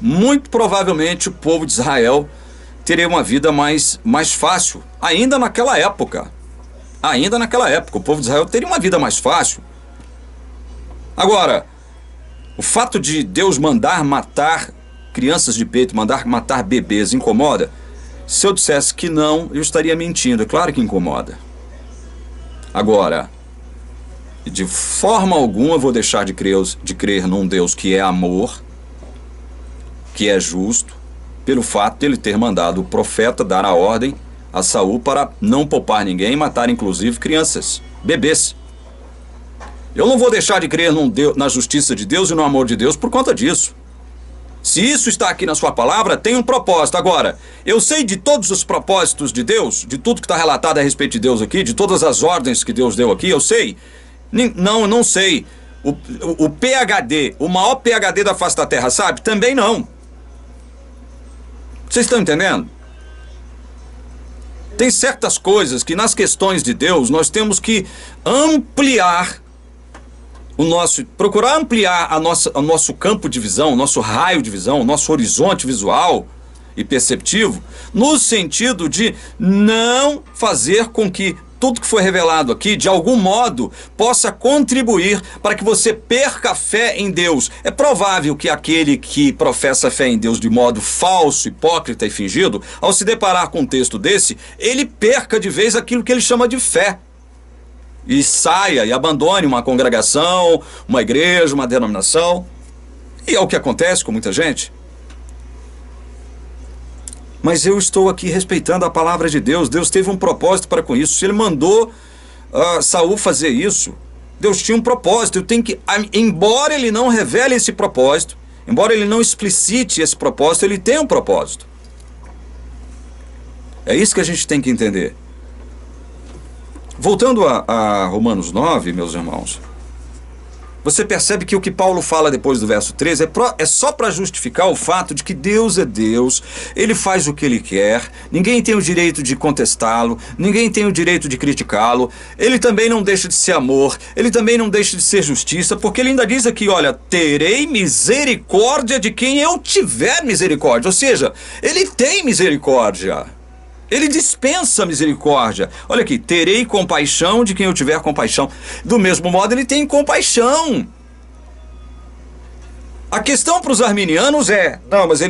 muito provavelmente o povo de Israel teria uma vida mais fácil, ainda naquela época. Ainda naquela época, o povo de Israel teria uma vida mais fácil. Agora, o fato de Deus mandar matar crianças de peito, mandar matar bebês, incomoda? Se eu dissesse que não, eu estaria mentindo. É claro que incomoda. Agora, de forma alguma vou deixar de crer num Deus que é amor, que é justo, pelo fato de ele ter mandado o profeta dar a ordem a Saul para não poupar ninguém e matar inclusive crianças, bebês. Eu não vou deixar de crer na justiça de Deus e no amor de Deus por conta disso. Se isso está aqui na sua palavra, tem um propósito. Agora, eu sei de todos os propósitos de Deus, de tudo que está relatado a respeito de Deus aqui, de todas as ordens que Deus deu aqui, eu sei. Não sei. O PhD, o maior PhD da face da Terra, sabe? Também não. Vocês estão entendendo? Tem certas coisas que nas questões de Deus nós temos que ampliar procurar ampliar o nosso campo de visão, o nosso raio de visão, o nosso horizonte visual e perceptivo, no sentido de não fazer com que tudo que foi revelado aqui, de algum modo, possa contribuir para que você perca a fé em Deus. É provável que aquele que professa fé em Deus de modo falso, hipócrita e fingido, ao se deparar com um texto desse, ele perca de vez aquilo que ele chama de fé. E saia e abandone uma congregação, uma igreja, uma denominação. E é o que acontece com muita gente. Mas eu estou aqui respeitando a palavra de Deus. Deus teve um propósito para com isso. Se ele mandou Saul fazer isso, Deus tinha um propósito. Eu tenho que, embora ele não revele esse propósito, embora ele não explicite esse propósito, ele tem um propósito. É isso que a gente tem que entender. Voltando a Romanos 9, meus irmãos, você percebe que o que Paulo fala depois do verso 13 é só para justificar o fato de que Deus é Deus, ele faz o que ele quer, ninguém tem o direito de contestá-lo, ninguém tem o direito de criticá-lo, ele também não deixa de ser amor, ele também não deixa de ser justiça, porque ele ainda diz aqui, olha, terei misericórdia de quem eu tiver misericórdia, ou seja, ele tem misericórdia. Ele dispensa misericórdia. Olha aqui, terei compaixão de quem eu tiver compaixão. Do mesmo modo, ele tem compaixão. A questão para os arminianos é, não, mas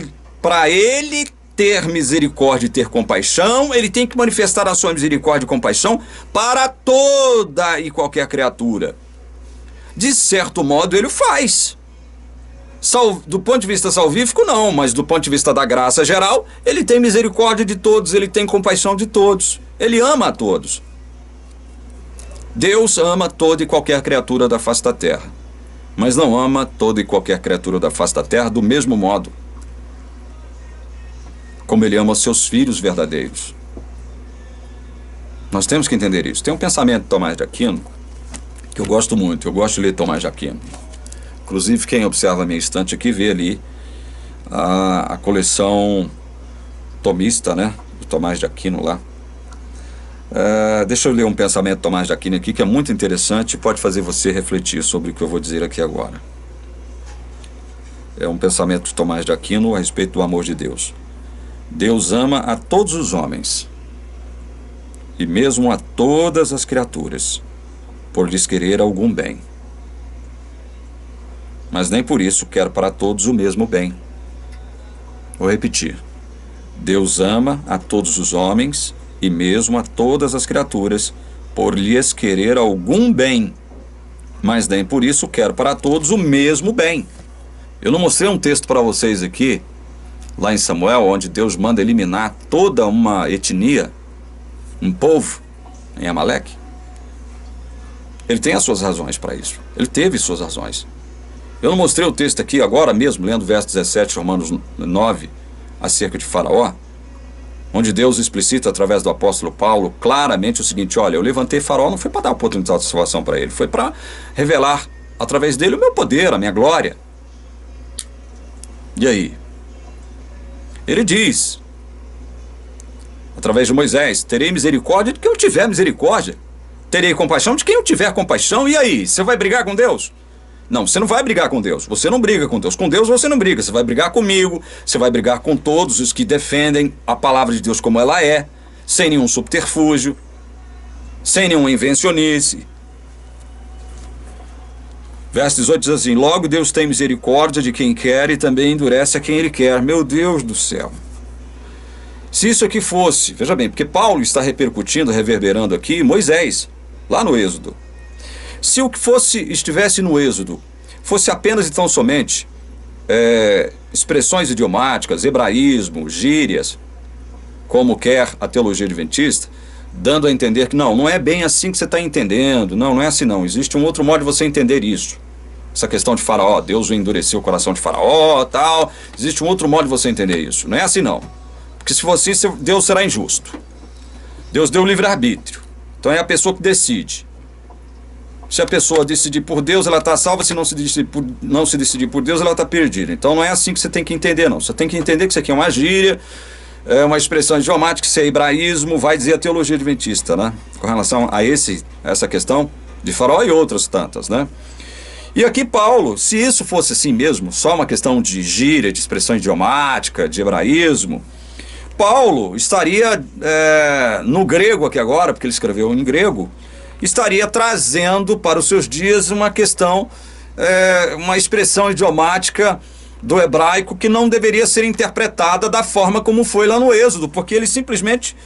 para ele ter misericórdia e ter compaixão, ele tem que manifestar a sua misericórdia e compaixão para toda e qualquer criatura. De certo modo, ele o faz. Do ponto de vista salvífico, não, mas do ponto de vista da graça geral, ele tem misericórdia de todos, ele tem compaixão de todos, ele ama a todos. Deus ama toda e qualquer criatura da face da terra, mas não ama toda e qualquer criatura da face da terra do mesmo modo como ele ama os seus filhos verdadeiros. Nós temos que entender isso. Tem um pensamento de Tomás de Aquino que eu gosto muito, eu gosto de ler Tomás de Aquino. Inclusive, quem observa a minha estante aqui vê ali a coleção tomista, né, do Tomás de Aquino lá. Deixa eu ler um pensamento de Tomás de Aquino aqui que é muito interessante e pode fazer você refletir sobre o que eu vou dizer aqui agora. É um pensamento de Tomás de Aquino a respeito do amor de Deus. Deus ama a todos os homens e mesmo a todas as criaturas, por lhes querer algum bem. Mas nem por isso quer para todos o mesmo bem. Vou repetir. Deus ama a todos os homens e mesmo a todas as criaturas, por lhes querer algum bem. Mas nem por isso quer para todos o mesmo bem. Eu não mostrei um texto para vocês aqui, lá em Samuel, onde Deus manda eliminar toda uma etnia, um povo, em Amaleque? Ele tem as suas razões para isso. Ele teve suas razões. Eu não mostrei o texto aqui agora mesmo, lendo o verso 17, Romanos 9, acerca de Faraó, onde Deus explicita através do apóstolo Paulo claramente o seguinte: olha, eu levantei Faraó não foi para dar oportunidade de salvação para ele, foi para revelar através dele o meu poder, a minha glória. E aí? Ele diz, através de Moisés: terei misericórdia de quem eu tiver misericórdia, terei compaixão de quem eu tiver compaixão. E aí, você vai brigar com Deus? Não, você não vai brigar com Deus, você não briga com Deus. Com Deus você não briga, você vai brigar comigo, você vai brigar com todos os que defendem a palavra de Deus como ela é, sem nenhum subterfúgio, sem nenhuma invencionice. Verso 18 diz assim: logo Deus tem misericórdia de quem quer e também endurece a quem ele quer. Meu Deus do céu. Se isso aqui fosse, veja bem, porque Paulo está repercutindo, reverberando aqui Moisés, lá no Êxodo. Se o que estivesse no Êxodo fosse apenas e tão somente expressões idiomáticas, hebraísmo, gírias, como quer a teologia adventista, dando a entender que não é bem assim que você está entendendo, não é assim não, existe um outro modo de você entender isso. Essa questão de Faraó, Deus endureceu o coração de Faraó, tal, existe um outro modo de você entender isso, não é assim não. Porque se fosse isso, Deus será injusto. Deus deu livre-arbítrio, então é a pessoa que decide. Se a pessoa decidir por Deus, ela está salva. Se não se decidir por Deus, ela está perdida. Então não é assim que você tem que entender, não. Você tem que entender que isso aqui é uma gíria, é uma expressão idiomática, isso é hebraísmo, vai dizer a teologia adventista, né? Com relação a essa questão de Faraó e outras tantas, né? E aqui Paulo, se isso fosse assim mesmo, só uma questão de gíria, de expressão idiomática, de hebraísmo, Paulo estaria no grego aqui agora, porque ele escreveu em grego, estaria trazendo para os seus dias uma questão, uma expressão idiomática do hebraico que não deveria ser interpretada da forma como foi lá no Êxodo, porque ele simplesmente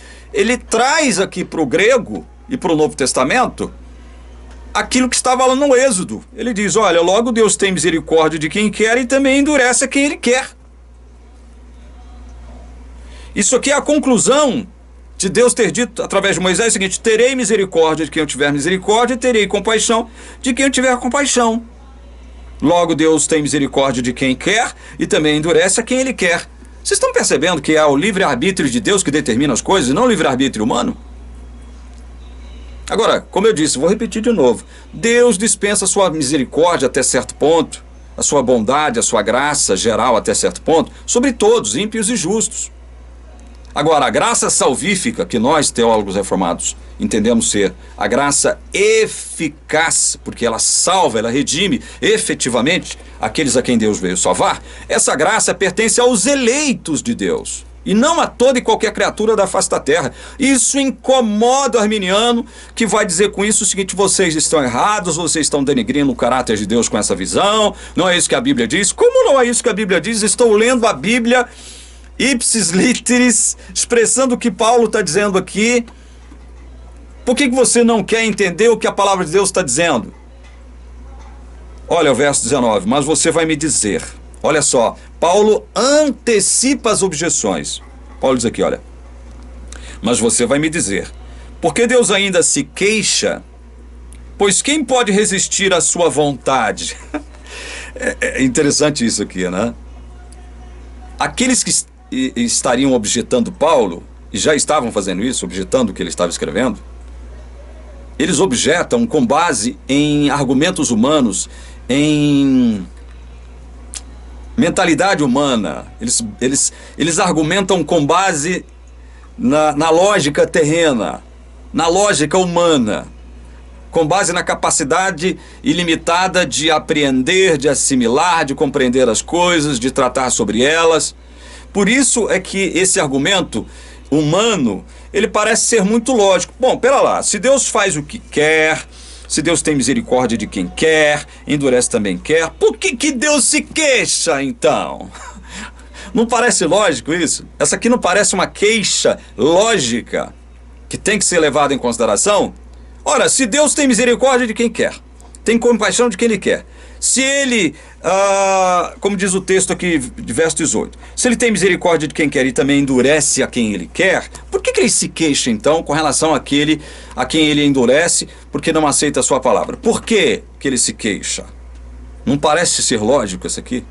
traz aqui para o grego e para o Novo Testamento aquilo que estava lá no Êxodo. Ele diz: olha, logo Deus tem misericórdia de quem quer e também endurece a quem ele quer. Isso aqui é a conclusão de Deus ter dito através de Moisés o seguinte: terei misericórdia de quem eu tiver misericórdia e terei compaixão de quem eu tiver compaixão. Logo Deus tem misericórdia de quem quer e também endurece a quem ele quer. Vocês estão percebendo que é o livre-arbítrio de Deus que determina as coisas e não o livre-arbítrio humano? Agora, como eu disse, vou repetir de novo: Deus dispensa a sua misericórdia até certo ponto, a sua bondade, a sua graça geral até certo ponto, sobre todos, ímpios e justos. Agora, a graça salvífica, que nós, teólogos reformados, entendemos ser a graça eficaz, porque ela salva, ela redime efetivamente aqueles a quem Deus veio salvar, essa graça pertence aos eleitos de Deus, e não a toda e qualquer criatura da face da terra. Isso incomoda o arminiano, que vai dizer com isso o seguinte: vocês estão errados, vocês estão denegrindo o caráter de Deus com essa visão, não é isso que a Bíblia diz. Como não é isso que a Bíblia diz? Estou lendo a Bíblia ipsis literis, expressando o que Paulo está dizendo aqui. Por que você não quer entender o que a palavra de Deus está dizendo? Olha o verso 19, mas você vai me dizer. Olha só, Paulo antecipa as objeções. Paulo diz aqui, olha, mas você vai me dizer, por que Deus ainda se queixa? Pois quem pode resistir à sua vontade? É interessante isso aqui, né? Aqueles que estariam objetando Paulo, e já estavam fazendo isso, objetando o que ele estava escrevendo, eles objetam com base em argumentos humanos, em mentalidade humana. Eles argumentam com base na lógica terrena, na lógica humana, com base na capacidade ilimitada de apreender, de assimilar, de compreender as coisas, de tratar sobre elas. Por isso é que esse argumento humano, ele parece ser muito lógico. Bom, pera lá, se Deus faz o que quer, se Deus tem misericórdia de quem quer, endurece também quer, por que Deus se queixa, então? Não parece lógico isso? Essa aqui não parece uma queixa lógica que tem que ser levada em consideração? Ora, se Deus tem misericórdia de quem quer, tem compaixão de quem Ele quer, se Ele, como diz o texto aqui de verso 18, se Ele tem misericórdia de quem quer e também endurece a quem Ele quer, por que Ele se queixa então com relação àquele a quem Ele endurece porque não aceita a sua palavra? Por que Ele se queixa? Não parece ser lógico isso aqui?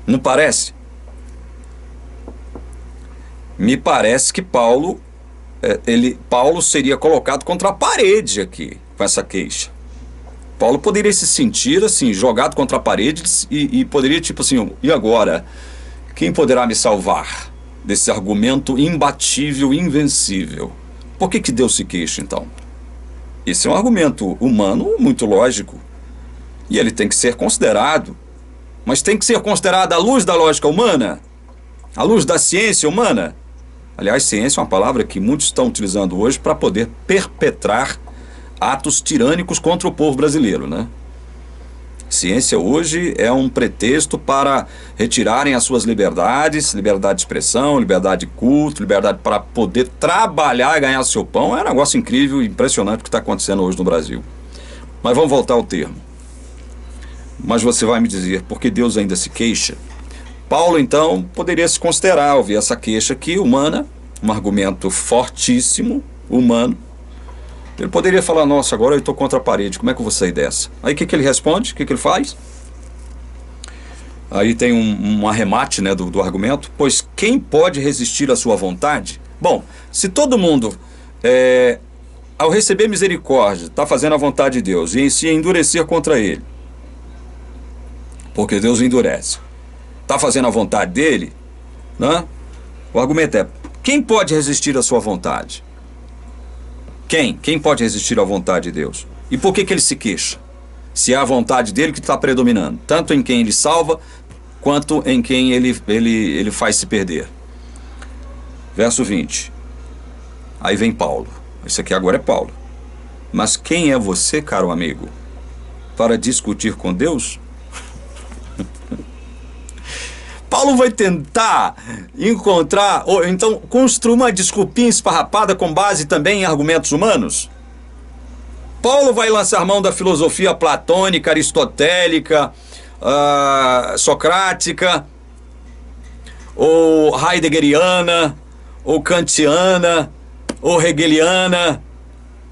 Não parece? Me parece que Paulo seria colocado contra a parede aqui com essa queixa. Paulo poderia se sentir assim, jogado contra a parede e poderia tipo assim, e agora? Quem poderá me salvar desse argumento imbatível, invencível? Por que Deus se queixa então? Esse é um argumento humano muito lógico e ele tem que ser considerado, mas tem que ser considerado à luz da lógica humana, à luz da ciência humana. Aliás, ciência é uma palavra que muitos estão utilizando hoje para poder perpetrar atos tirânicos contra o povo brasileiro, né? Ciência hoje é um pretexto para retirarem as suas liberdades, liberdade de expressão, liberdade de culto, liberdade para poder trabalhar e ganhar seu pão. É um negócio incrível e impressionante o que está acontecendo hoje no Brasil. Mas vamos voltar ao termo. Mas você vai me dizer, por que Deus ainda se queixa? Paulo, então, poderia se considerar, ouvir essa queixa aqui, humana, um argumento fortíssimo, humano. Ele poderia falar, nossa, agora eu estou contra a parede, como é que eu vou sair dessa? Aí o que ele responde? O que ele faz? Aí tem um arremate, né, do argumento. Pois quem pode resistir à sua vontade? Bom, se todo mundo, ao receber misericórdia, está fazendo a vontade de Deus e se endurecer contra ele, porque Deus endurece, está fazendo a vontade dele, né? O argumento é, quem pode resistir à sua vontade? Quem pode resistir à vontade de Deus? E por que ele se queixa? Se é a vontade dele que está predominando, tanto em quem ele salva, quanto em quem ele faz se perder. Verso 20. Aí vem Paulo. Isso aqui agora é Paulo. Mas quem é você, caro amigo, para discutir com Deus? Paulo vai tentar encontrar, ou então construir uma desculpinha esfarrapada com base também em argumentos humanos? Paulo vai lançar mão da filosofia platônica, aristotélica, socrática, ou heideggeriana, ou kantiana, ou hegeliana,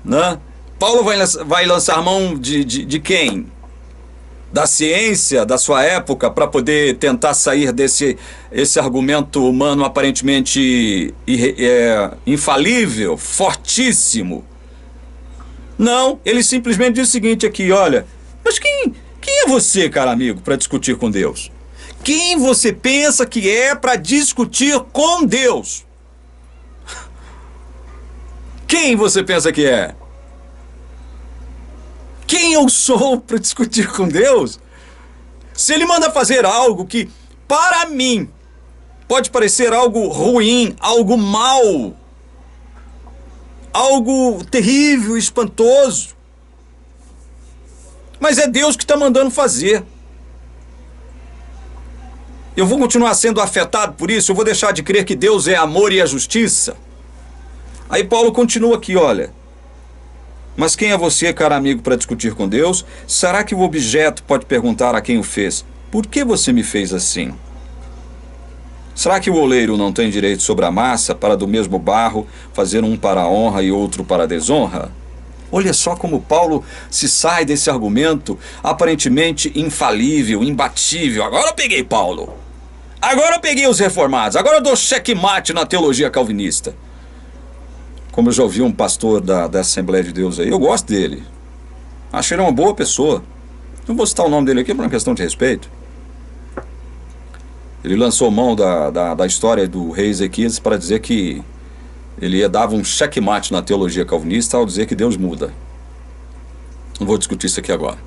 né? Paulo vai lançar mão de quem? Da ciência da sua época para poder tentar sair esse argumento humano aparentemente infalível, fortíssimo. Não, ele simplesmente diz o seguinte aqui, olha, mas quem é você, caro amigo, para discutir com Deus? Quem você pensa que é para discutir com Deus? Quem você pensa que é? Quem eu sou para discutir com Deus? Se Ele manda fazer algo que, para mim, pode parecer algo ruim, algo mal, algo terrível, espantoso, mas é Deus que está mandando fazer. Eu vou continuar sendo afetado por isso? Eu vou deixar de crer que Deus é amor e a justiça? Aí Paulo continua aqui, olha. Mas quem é você, caro amigo, para discutir com Deus? Será que o objeto pode perguntar a quem o fez? Por que você me fez assim? Será que o oleiro não tem direito sobre a massa para do mesmo barro fazer um para a honra e outro para a desonra? Olha só como Paulo se sai desse argumento aparentemente infalível, imbatível. Agora eu peguei Paulo. Agora eu peguei os reformados. Agora eu dou checkmate na teologia calvinista. Como eu já ouvi um pastor da Assembleia de Deus aí, eu gosto dele. Acho ele uma boa pessoa. Não vou citar o nome dele aqui por uma questão de respeito. Ele lançou mão da história do rei Ezequias para dizer que ele dava um checkmate na teologia calvinista ao dizer que Deus muda. Não vou discutir isso aqui agora.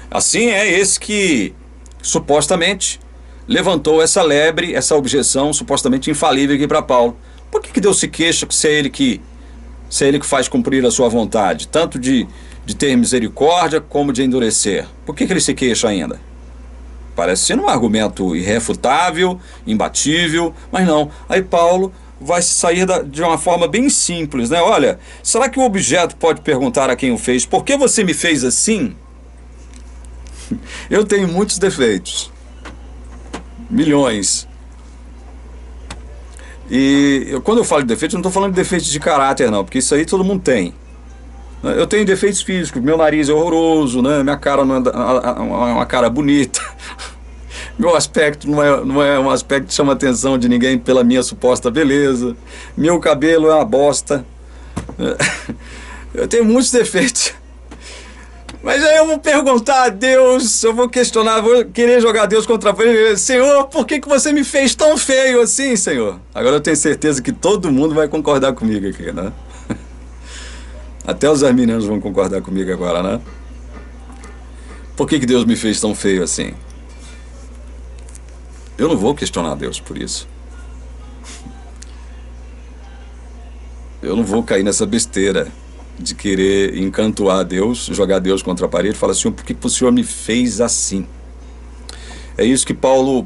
Assim é esse que supostamente levantou essa lebre, essa objeção supostamente infalível aqui para Paulo. Por que Deus se queixa se é ele que faz cumprir a sua vontade, tanto de ter misericórdia como de endurecer? Por que ele se queixa ainda? Parece ser um argumento irrefutável, imbatível, mas não. Aí Paulo vai sair de uma forma bem simples, né? Olha, será que o objeto pode perguntar a quem o fez, por que você me fez assim? Eu tenho muitos defeitos. Milhões. E quando eu falo de defeitos, eu não estou falando de defeitos de caráter, não, porque isso aí todo mundo tem. Eu tenho defeitos físicos, meu nariz é horroroso, né? Minha cara não é uma cara bonita. Meu aspecto não é um aspecto que chama a atenção de ninguém pela minha suposta beleza. Meu cabelo é uma bosta. Eu tenho muitos defeitos. Mas aí eu vou perguntar a Deus, eu vou questionar, vou querer jogar Deus contra ele. Senhor, por que você me fez tão feio assim, Senhor? Agora eu tenho certeza que todo mundo vai concordar comigo aqui, né? Até os arminianos vão concordar comigo agora, né? Por que Deus me fez tão feio assim? Eu não vou questionar Deus por isso. Eu não vou cair nessa besteira de querer encantoar Deus, jogar Deus contra a parede e falar assim, por que o Senhor me fez assim? É isso que Paulo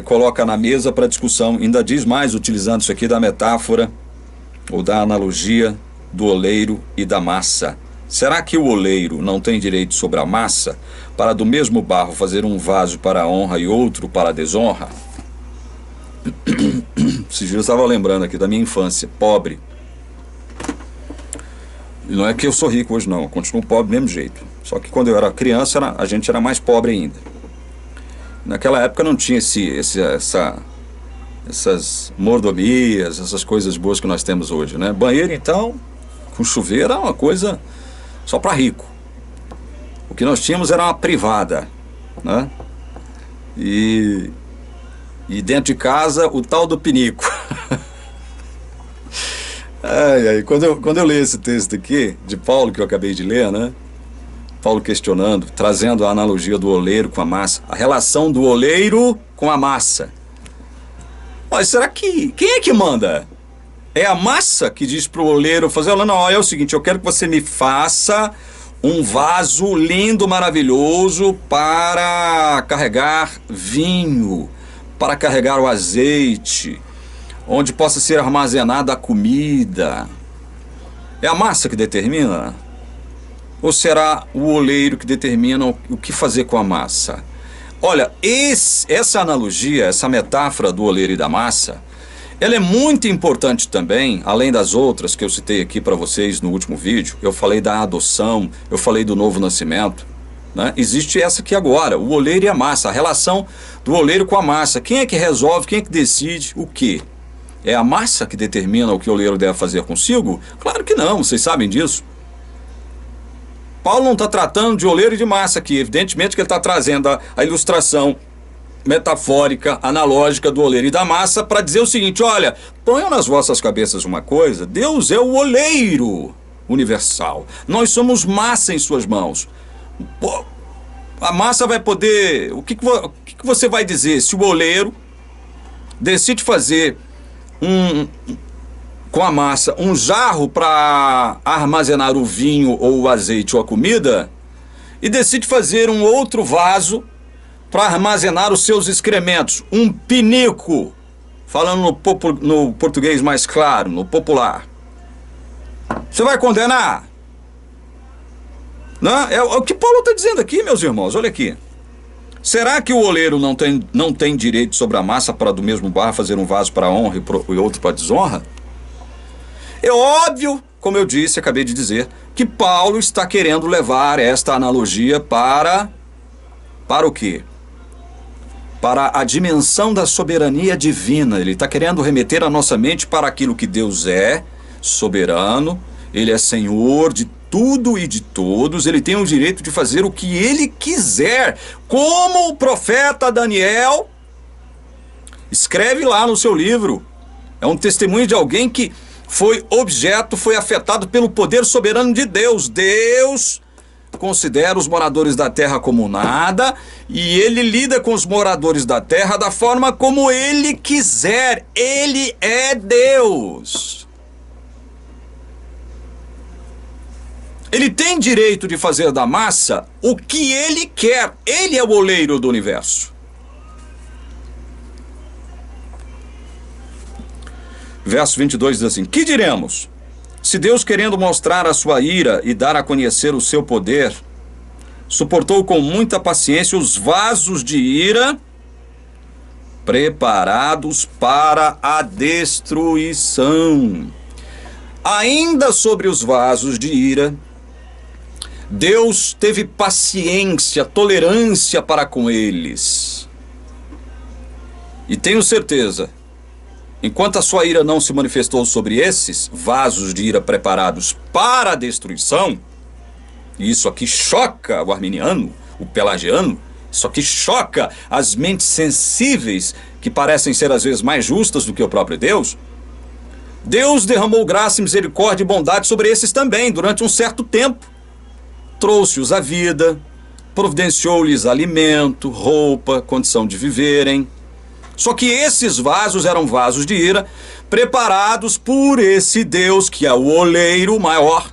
coloca na mesa para discussão. Ainda diz mais, utilizando isso aqui da metáfora ou da analogia do oleiro e da massa. Será que o oleiro não tem direito sobre a massa para do mesmo barro fazer um vaso para a honra e outro para a desonra? Esses dias eu estava lembrando aqui da minha infância, pobre. E não é que eu sou rico hoje não, eu continuo pobre do mesmo jeito. Só que quando eu era criança, a gente era mais pobre ainda. Naquela época não tinha essas mordomias, essas coisas boas que nós temos hoje, né? Banheiro, então, com chuveiro, é uma coisa só para rico. O que nós tínhamos era uma privada, né? E dentro de casa, o tal do pinico. Quando eu leio esse texto aqui, de Paulo, que eu acabei de ler, né? Paulo questionando, trazendo a analogia do oleiro com a massa, a relação do oleiro com a massa. Mas será que... quem é que manda? É a massa que diz para o oleiro fazer? Não, é o seguinte, eu quero que você me faça um vaso lindo, maravilhoso para carregar vinho, para carregar o azeite, onde possa ser armazenada a comida. É a massa que determina? Ou será o oleiro que determina o que fazer com a massa? Olha, essa analogia, essa metáfora do oleiro e da massa, ela é muito importante também, além das outras que eu citei aqui para vocês no último vídeo. Eu falei da adoção, eu falei do novo nascimento, né? Existe essa aqui agora, o oleiro e a massa, a relação do oleiro com a massa. Quem é que resolve, quem é que decide o quê? É a massa que determina o que o oleiro deve fazer consigo? Claro que não, vocês sabem disso. Paulo não está tratando de oleiro e de massa aqui, evidentemente que ele está trazendo a ilustração metafórica, analógica do oleiro e da massa para dizer o seguinte, olha, ponham nas vossas cabeças uma coisa, Deus é o oleiro universal, nós somos massa em suas mãos. Pô, a massa vai poder, o que você vai dizer se o oleiro decide fazer com a massa um jarro para armazenar o vinho ou o azeite ou a comida e decide fazer um outro vaso para armazenar os seus excrementos, um pinico, falando no português mais claro, no popular. Você vai condenar? Não? É o que Paulo está dizendo aqui, meus irmãos, olha aqui. Será que o oleiro não tem direito sobre a massa para do mesmo barro fazer um vaso para honra e outro para desonra? É óbvio, como eu disse, acabei de dizer, que Paulo está querendo levar esta analogia para o quê? Para a dimensão da soberania divina. Ele está querendo remeter a nossa mente para aquilo que Deus é, soberano, Ele é Senhor de tudo e de todos, Ele tem o direito de fazer o que Ele quiser, como o profeta Daniel escreve lá no seu livro. É um testemunho de alguém que foi afetado pelo poder soberano de Deus. Deus considera os moradores da terra como nada, e Ele lida com os moradores da terra da forma como Ele quiser. Ele é Deus. Ele tem direito de fazer da massa o que Ele quer. Ele é o oleiro do universo. Verso 22 diz assim: que diremos? Se Deus, querendo mostrar a sua ira e dar a conhecer o seu poder, suportou com muita paciência os vasos de ira preparados para a destruição. Ainda sobre os vasos de ira, Deus teve paciência, tolerância para com eles. E tenho certeza, enquanto a sua ira não se manifestou sobre esses vasos de ira preparados para a destruição, e isso aqui choca o arminiano, o pelagiano, isso aqui choca as mentes sensíveis, que parecem ser às vezes mais justas do que o próprio Deus, Deus derramou graça, misericórdia e bondade sobre esses também, durante um certo tempo. Trouxe-os à vida, providenciou-lhes alimento, roupa, condição de viverem. Só que esses vasos eram vasos de ira, preparados por esse Deus que é o oleiro maior,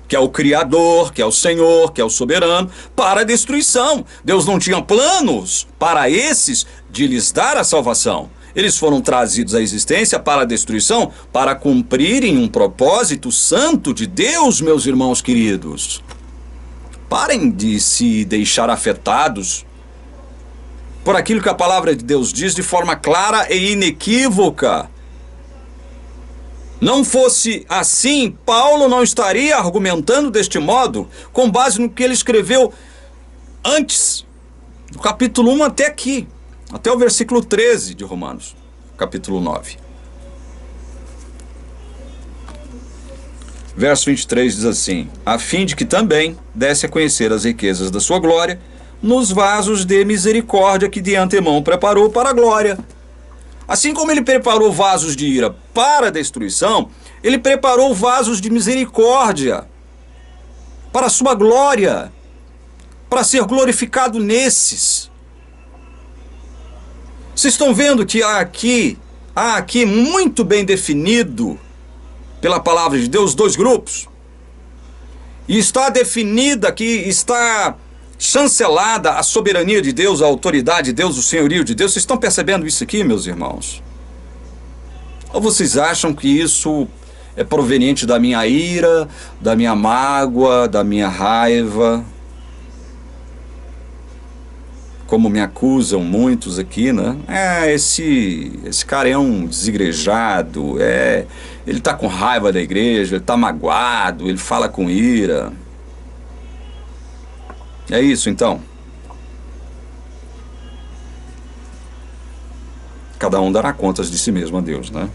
que é o Criador, que é o Senhor, que é o soberano, para a destruição. Deus não tinha planos para esses de lhes dar a salvação. Eles foram trazidos à existência para a destruição, para cumprirem um propósito santo de Deus, meus irmãos queridos. Parem de se deixar afetados por aquilo que a palavra de Deus diz de forma clara e inequívoca. Não fosse assim, Paulo não estaria argumentando deste modo, com base no que ele escreveu antes, do capítulo 1 até aqui, até o versículo 13 de Romanos, capítulo 9. Verso 23 diz assim: a fim de que também desse a conhecer as riquezas da sua glória, nos vasos de misericórdia que de antemão preparou para a glória. Assim como ele preparou vasos de ira para a destruição, ele preparou vasos de misericórdia para a sua glória, para ser glorificado nesses. Vocês estão vendo que há aqui muito bem definido pela palavra de Deus dois grupos, e está definida aqui, está chancelada a soberania de Deus, a autoridade de Deus, o senhorio de Deus. Vocês estão percebendo isso aqui, meus irmãos? Ou vocês acham que isso é proveniente da minha ira, da minha mágoa, da minha raiva, como me acusam muitos aqui, né? Esse cara é um desigrejado, ele está com raiva da igreja, ele está magoado, ele fala com ira. É isso, então. Cada um dará contas de si mesmo a Deus, né?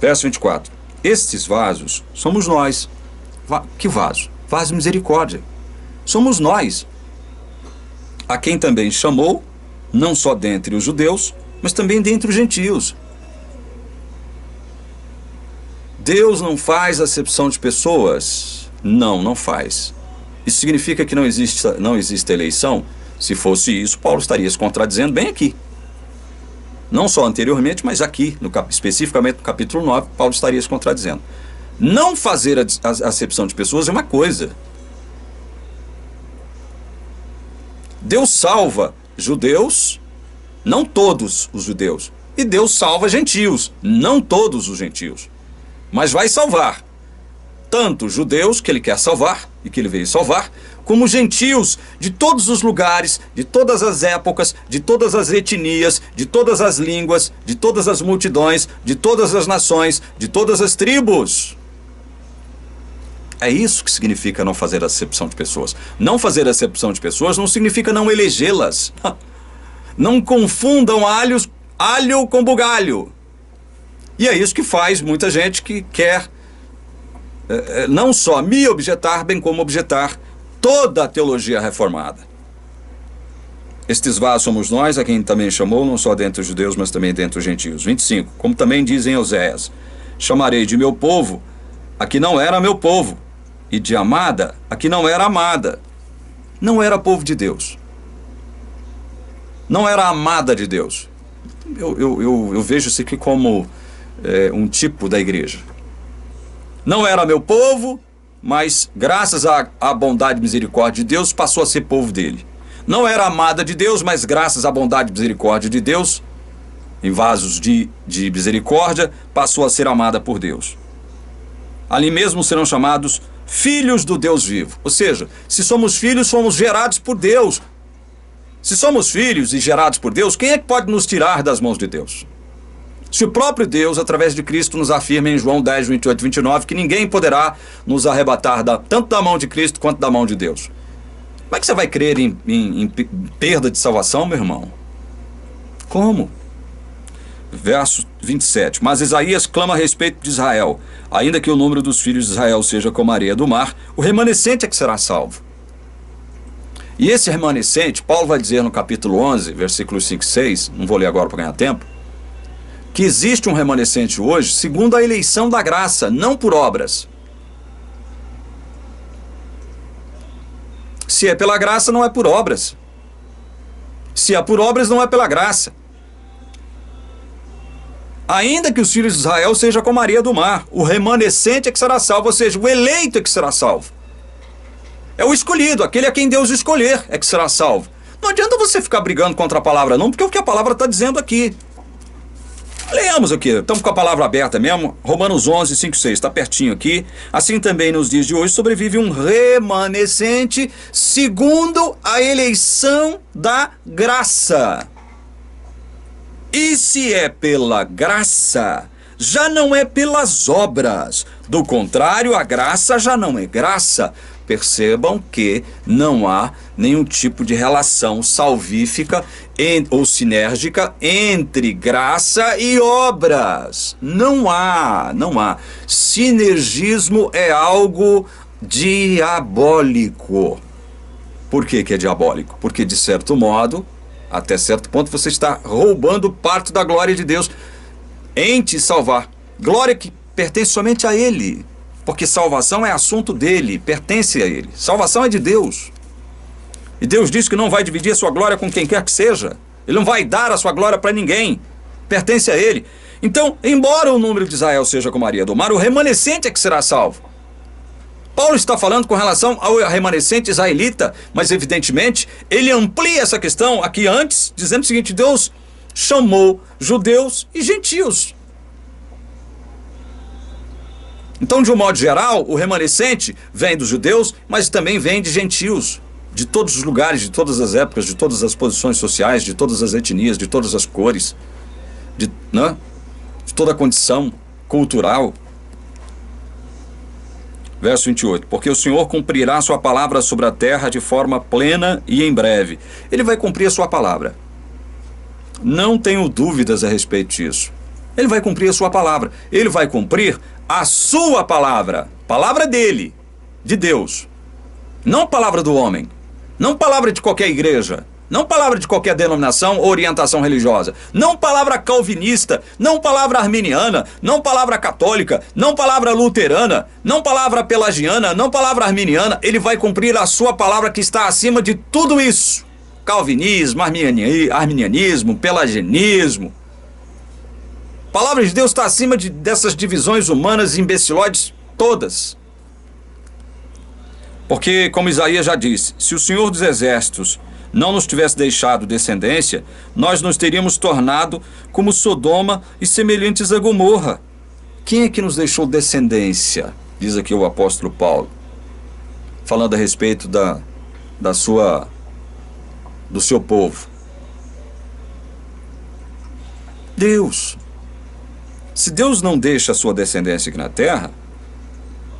Verso 24. Estes vasos somos nós. Que vaso? Vaso de misericórdia. Somos nós, a quem também chamou, não só dentre os judeus, mas também dentre os gentios. Deus não faz acepção de pessoas? Não faz. Isso significa que não existe eleição? Se fosse isso, Paulo estaria se contradizendo bem aqui. Não só anteriormente, mas aqui, especificamente no capítulo 9, Paulo estaria se contradizendo. Não fazer a acepção de pessoas é uma coisa. Deus salva judeus, não todos os judeus. E Deus salva gentios, não todos os gentios. Mas vai salvar tanto judeus, que ele quer salvar e que ele veio salvar, como gentios de todos os lugares, de todas as épocas, de todas as etnias, de todas as línguas, de todas as multidões, de todas as nações, de todas as tribos. É isso que significa não fazer acepção de pessoas. Não fazer acepção de pessoas não significa não elegê-las. Não confundam alho com bugalho. E é isso que faz muita gente que quer não só me objetar, bem como objetar toda a teologia reformada. Estes vá somos nós, a quem também chamou, não só dentre os judeus, mas também dentre os gentios. 25. Como também dizem Oséias: chamarei de meu povo a que não era meu povo, e de amada a que não era amada. Não era povo de Deus. Não era amada de Deus. Eu vejo isso aqui como um tipo da igreja. Não era meu povo, mas graças à bondade e misericórdia de Deus, passou a ser povo dele. Não era amada de Deus, mas graças à bondade e misericórdia de Deus, em vasos de misericórdia, passou a ser amada por Deus. Ali mesmo serão chamados filhos do Deus vivo. Ou seja, se somos filhos, somos gerados por Deus. Se somos filhos e gerados por Deus, quem é que pode nos tirar das mãos de Deus? Se o próprio Deus, através de Cristo, nos afirma em João 10, 28 e 29, que ninguém poderá nos arrebatar tanto da mão de Cristo quanto da mão de Deus. Como é que você vai crer em perda de salvação, meu irmão? Como? Verso 27. Mas Isaías clama a respeito de Israel. Ainda que o número dos filhos de Israel seja como a areia do mar, o remanescente é que será salvo. E esse remanescente, Paulo vai dizer no capítulo 11, versículos 5 e 6, não vou ler agora para ganhar tempo, que existe um remanescente hoje segundo a eleição da graça, não por obras. Se é pela graça, não é por obras. Se é por obras, não é pela graça. Ainda que os filhos de Israel sejam como a areia do mar, o remanescente é que será salvo, ou seja, o eleito é que será salvo. É o escolhido, aquele a quem Deus escolher é que será salvo. Não adianta você ficar brigando contra a palavra não, porque é o que a palavra está dizendo aqui. Leamos aqui, estamos com a palavra aberta mesmo, Romanos 11, 5 e 6, está pertinho aqui. Assim também nos dias de hoje sobrevive um remanescente segundo a eleição da graça. E se é pela graça, já não é pelas obras. Do contrário, a graça já não é graça. Percebam que não há nenhum tipo de relação salvífica ou sinérgica entre graça e obras. Não há. Sinergismo é algo diabólico. Por que é diabólico? Porque, de certo modo, até certo ponto, você está roubando parte da glória de Deus em te salvar. Glória que pertence somente a Ele. Porque salvação é assunto dele, pertence a ele. Salvação é de Deus. E Deus diz que não vai dividir a sua glória com quem quer que seja. Ele não vai dar a sua glória para ninguém. Pertence a ele. Então, embora o número de Israel seja como a areia do mar, o remanescente é que será salvo. Paulo está falando com relação ao remanescente israelita, mas evidentemente ele amplia essa questão aqui antes, dizendo o seguinte: Deus chamou judeus e gentios. Então, de um modo geral, o remanescente vem dos judeus, mas também vem de gentios, de todos os lugares, de todas as épocas, de todas as posições sociais, de todas as etnias, de todas as cores, de toda a condição cultural. Verso 28. Porque o Senhor cumprirá a sua palavra sobre a terra de forma plena e em breve. Ele vai cumprir a sua palavra. Não tenho dúvidas a respeito disso. Ele vai cumprir a sua palavra. Ele vai cumprir a sua palavra. Palavra dele, de Deus. Não palavra do homem. Não palavra de qualquer igreja. Não palavra de qualquer denominação ou orientação religiosa. Não palavra calvinista. Não palavra arminiana. Não palavra católica. Não palavra luterana. Não palavra pelagiana. Não palavra arminiana. Ele vai cumprir a sua palavra que está acima de tudo isso. Calvinismo, arminianismo, pelagianismo. A palavra de Deus está acima dessas divisões humanas imbecilóides todas. Porque, como Isaías já disse, se o Senhor dos Exércitos não nos tivesse deixado descendência, nós nos teríamos tornado como Sodoma e semelhantes a Gomorra. Quem é que nos deixou descendência? Diz aqui o apóstolo Paulo, falando a respeito do seu povo. Deus. Se Deus não deixa a sua descendência aqui na terra,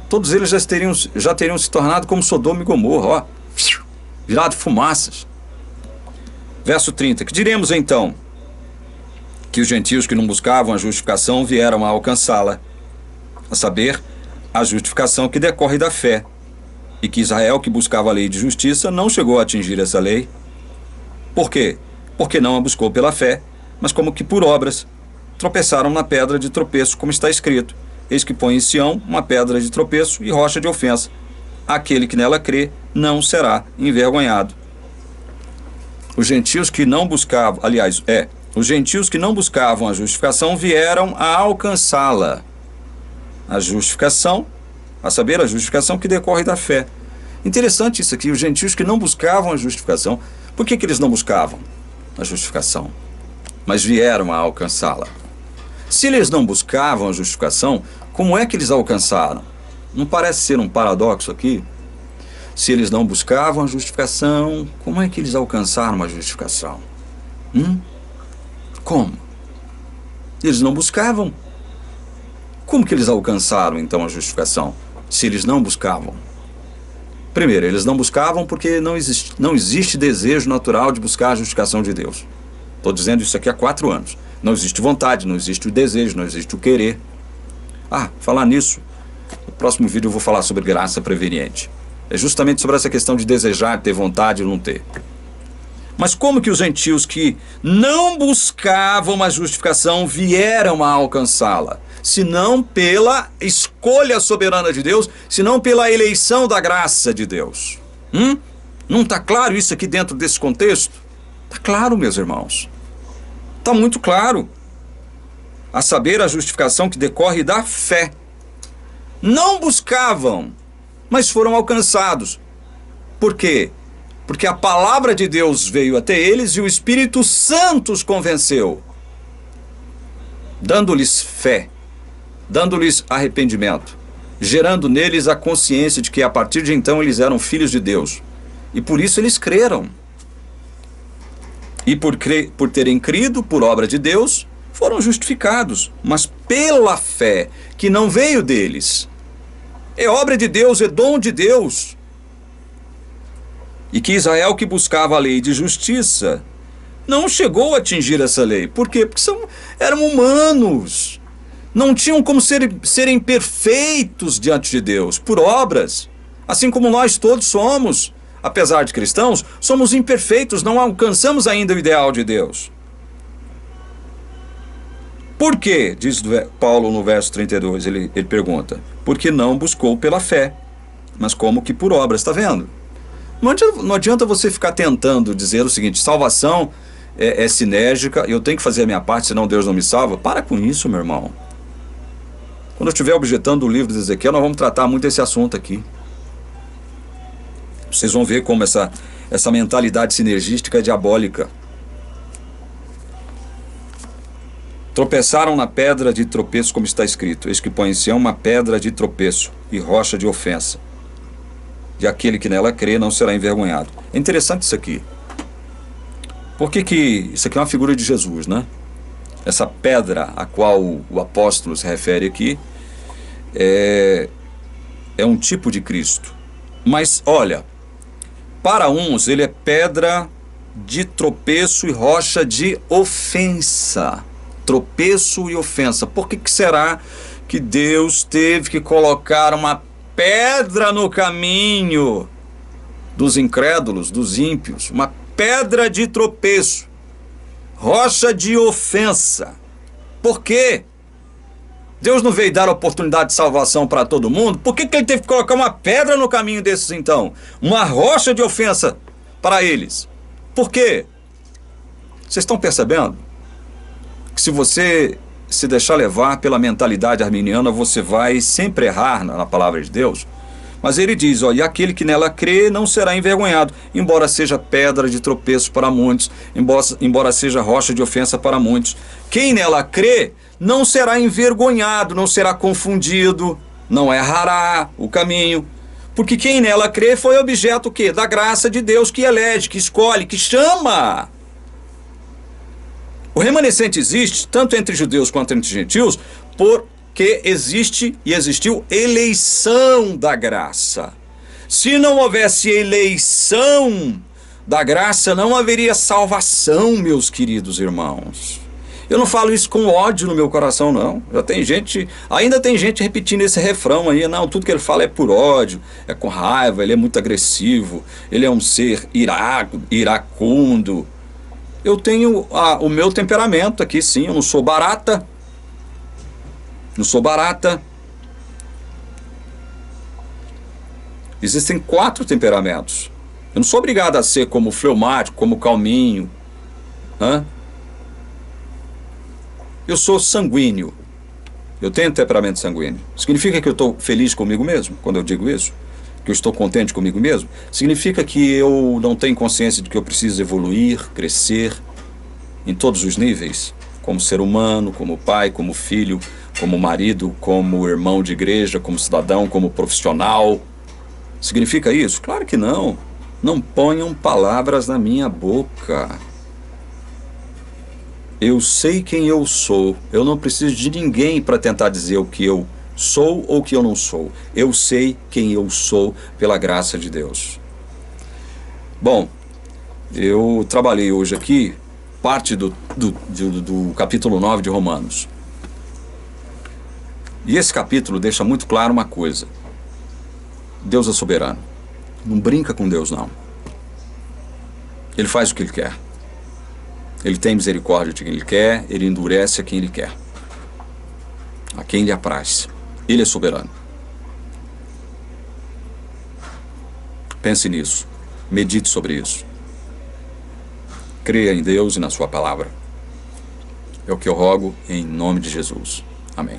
todos eles já teriam se tornado como Sodoma e Gomorra, ó, virado fumaças. Verso 30. Que diremos então? Que os gentios que não buscavam a justificação vieram a alcançá-la, a saber, a justificação que decorre da fé, e que Israel, que buscava a lei de justiça, não chegou a atingir essa lei. Por quê? Porque não a buscou pela fé, mas como que por obras. Tropeçaram na pedra de tropeço, como está escrito: eis que põe em Sião uma pedra de tropeço e rocha de ofensa. Aquele que nela crê não será envergonhado. Os gentios que não buscavam, os gentios que não buscavam a justificação vieram a alcançá-la. A justificação, a saber, a justificação que decorre da fé. Interessante isso aqui, os gentios que não buscavam a justificação. Por que eles não buscavam a justificação, mas vieram a alcançá-la? Se eles não buscavam a justificação, como é que eles a alcançaram? Não parece ser um paradoxo aqui? Se eles não buscavam a justificação, como é que eles alcançaram a justificação? Como? Eles não buscavam. Como que eles alcançaram, então, a justificação, se eles não buscavam? Primeiro, eles não buscavam porque não existe desejo natural de buscar a justificação de Deus. Estou dizendo isso aqui há 4 anos. Não existe vontade, não existe o desejo, não existe o querer. Falar nisso, no próximo vídeo eu vou falar sobre graça preveniente. É justamente sobre essa questão de desejar, ter vontade ou não ter. Mas como que os gentios que não buscavam a justificação vieram a alcançá-la? Senão pela escolha soberana de Deus, senão pela eleição da graça de Deus. Não está claro isso aqui dentro desse contexto? Está claro, meus irmãos. Está muito claro. A saber, a justificação que decorre da fé. Não buscavam, mas foram alcançados. Por quê? Porque a palavra de Deus veio até eles e o Espírito Santo os convenceu, dando-lhes fé, dando-lhes arrependimento, gerando neles a consciência de que a partir de então eles eram filhos de Deus. E por isso eles creram. E por terem crido por obra de Deus, foram justificados, mas pela fé, que não veio deles. É obra de Deus, é dom de Deus. E que Israel, que buscava a lei de justiça, não chegou a atingir essa lei. Por quê? Porque eram humanos. Não tinham como serem perfeitos diante de Deus, por obras. Assim como nós todos somos. Apesar de cristãos, somos imperfeitos, não alcançamos ainda o ideal de Deus. Por quê? Diz Paulo no verso 32, ele pergunta. Porque não buscou pela fé, mas como que por obras, está vendo? Não adianta você ficar tentando dizer o seguinte: salvação é sinérgica, eu tenho que fazer a minha parte, senão Deus não me salva. Para com isso, meu irmão. Quando eu estiver objetando o livro de Ezequiel, nós vamos tratar muito esse assunto aqui. Vocês vão ver como essa mentalidade sinergística é diabólica. Tropeçaram na pedra de tropeço, como está escrito: eis que põe em Sião uma pedra de tropeço e rocha de ofensa. E aquele que nela crê não será envergonhado. É interessante isso aqui. Por que isso aqui é uma figura de Jesus, né? Essa pedra a qual o apóstolo se refere aqui é um tipo de Cristo. Mas, olha, para uns ele é pedra de tropeço e rocha de ofensa. Tropeço e ofensa. Por que será que Deus teve que colocar uma pedra no caminho dos incrédulos, dos ímpios? Uma pedra de tropeço, rocha de ofensa. Por quê? Deus não veio dar oportunidade de salvação para todo mundo? Por que ele teve que colocar uma pedra no caminho desses então? Uma rocha de ofensa para eles. Por quê? Vocês estão percebendo? Que se você se deixar levar pela mentalidade arminiana, você vai sempre errar na palavra de Deus. Mas ele diz, ó, e aquele que nela crê não será envergonhado, embora seja pedra de tropeço para muitos, embora seja rocha de ofensa para muitos. Quem nela crê não será envergonhado, não será confundido, não errará o caminho. Porque quem nela crê foi objeto o quê? Da graça de Deus, que elege, que escolhe, que chama. O remanescente existe, tanto entre judeus quanto entre gentios, porque existe e existiu eleição da graça. Se não houvesse eleição da graça, não haveria salvação, meus queridos irmãos. Eu não falo isso com ódio no meu coração, não. Ainda tem gente repetindo esse refrão aí. Não, tudo que ele fala é por ódio, é com raiva, ele é muito agressivo, ele é um ser iracundo. Eu tenho o meu temperamento aqui, sim, eu não sou barata. Não sou barata. Existem 4 temperamentos. Eu não sou obrigado a ser como fleumático, como calminho. Eu sou sanguíneo. Eu tenho temperamento sanguíneo. Significa que eu estou feliz comigo mesmo, quando eu digo isso? Que eu estou contente comigo mesmo? Significa que eu não tenho consciência de que eu preciso evoluir, crescer, em todos os níveis? Como ser humano, como pai, como filho, como marido, como irmão de igreja, como cidadão, como profissional. Significa isso? Claro que não. Não ponham palavras na minha boca. Eu sei quem eu sou. Eu não preciso de ninguém para tentar dizer o que eu sou ou o que eu não sou. Eu sei quem eu sou pela graça de Deus. Bom, eu trabalhei hoje aqui parte do capítulo 9 de Romanos. E esse capítulo deixa muito claro uma coisa. Deus é soberano. Não brinca com Deus, não. Ele faz o que Ele quer. Ele tem misericórdia de quem Ele quer, Ele endurece a quem Ele quer. A quem Lhe apraz. Ele é soberano. Pense nisso. Medite sobre isso. Creia em Deus e na Sua palavra. É o que eu rogo em nome de Jesus. Amém.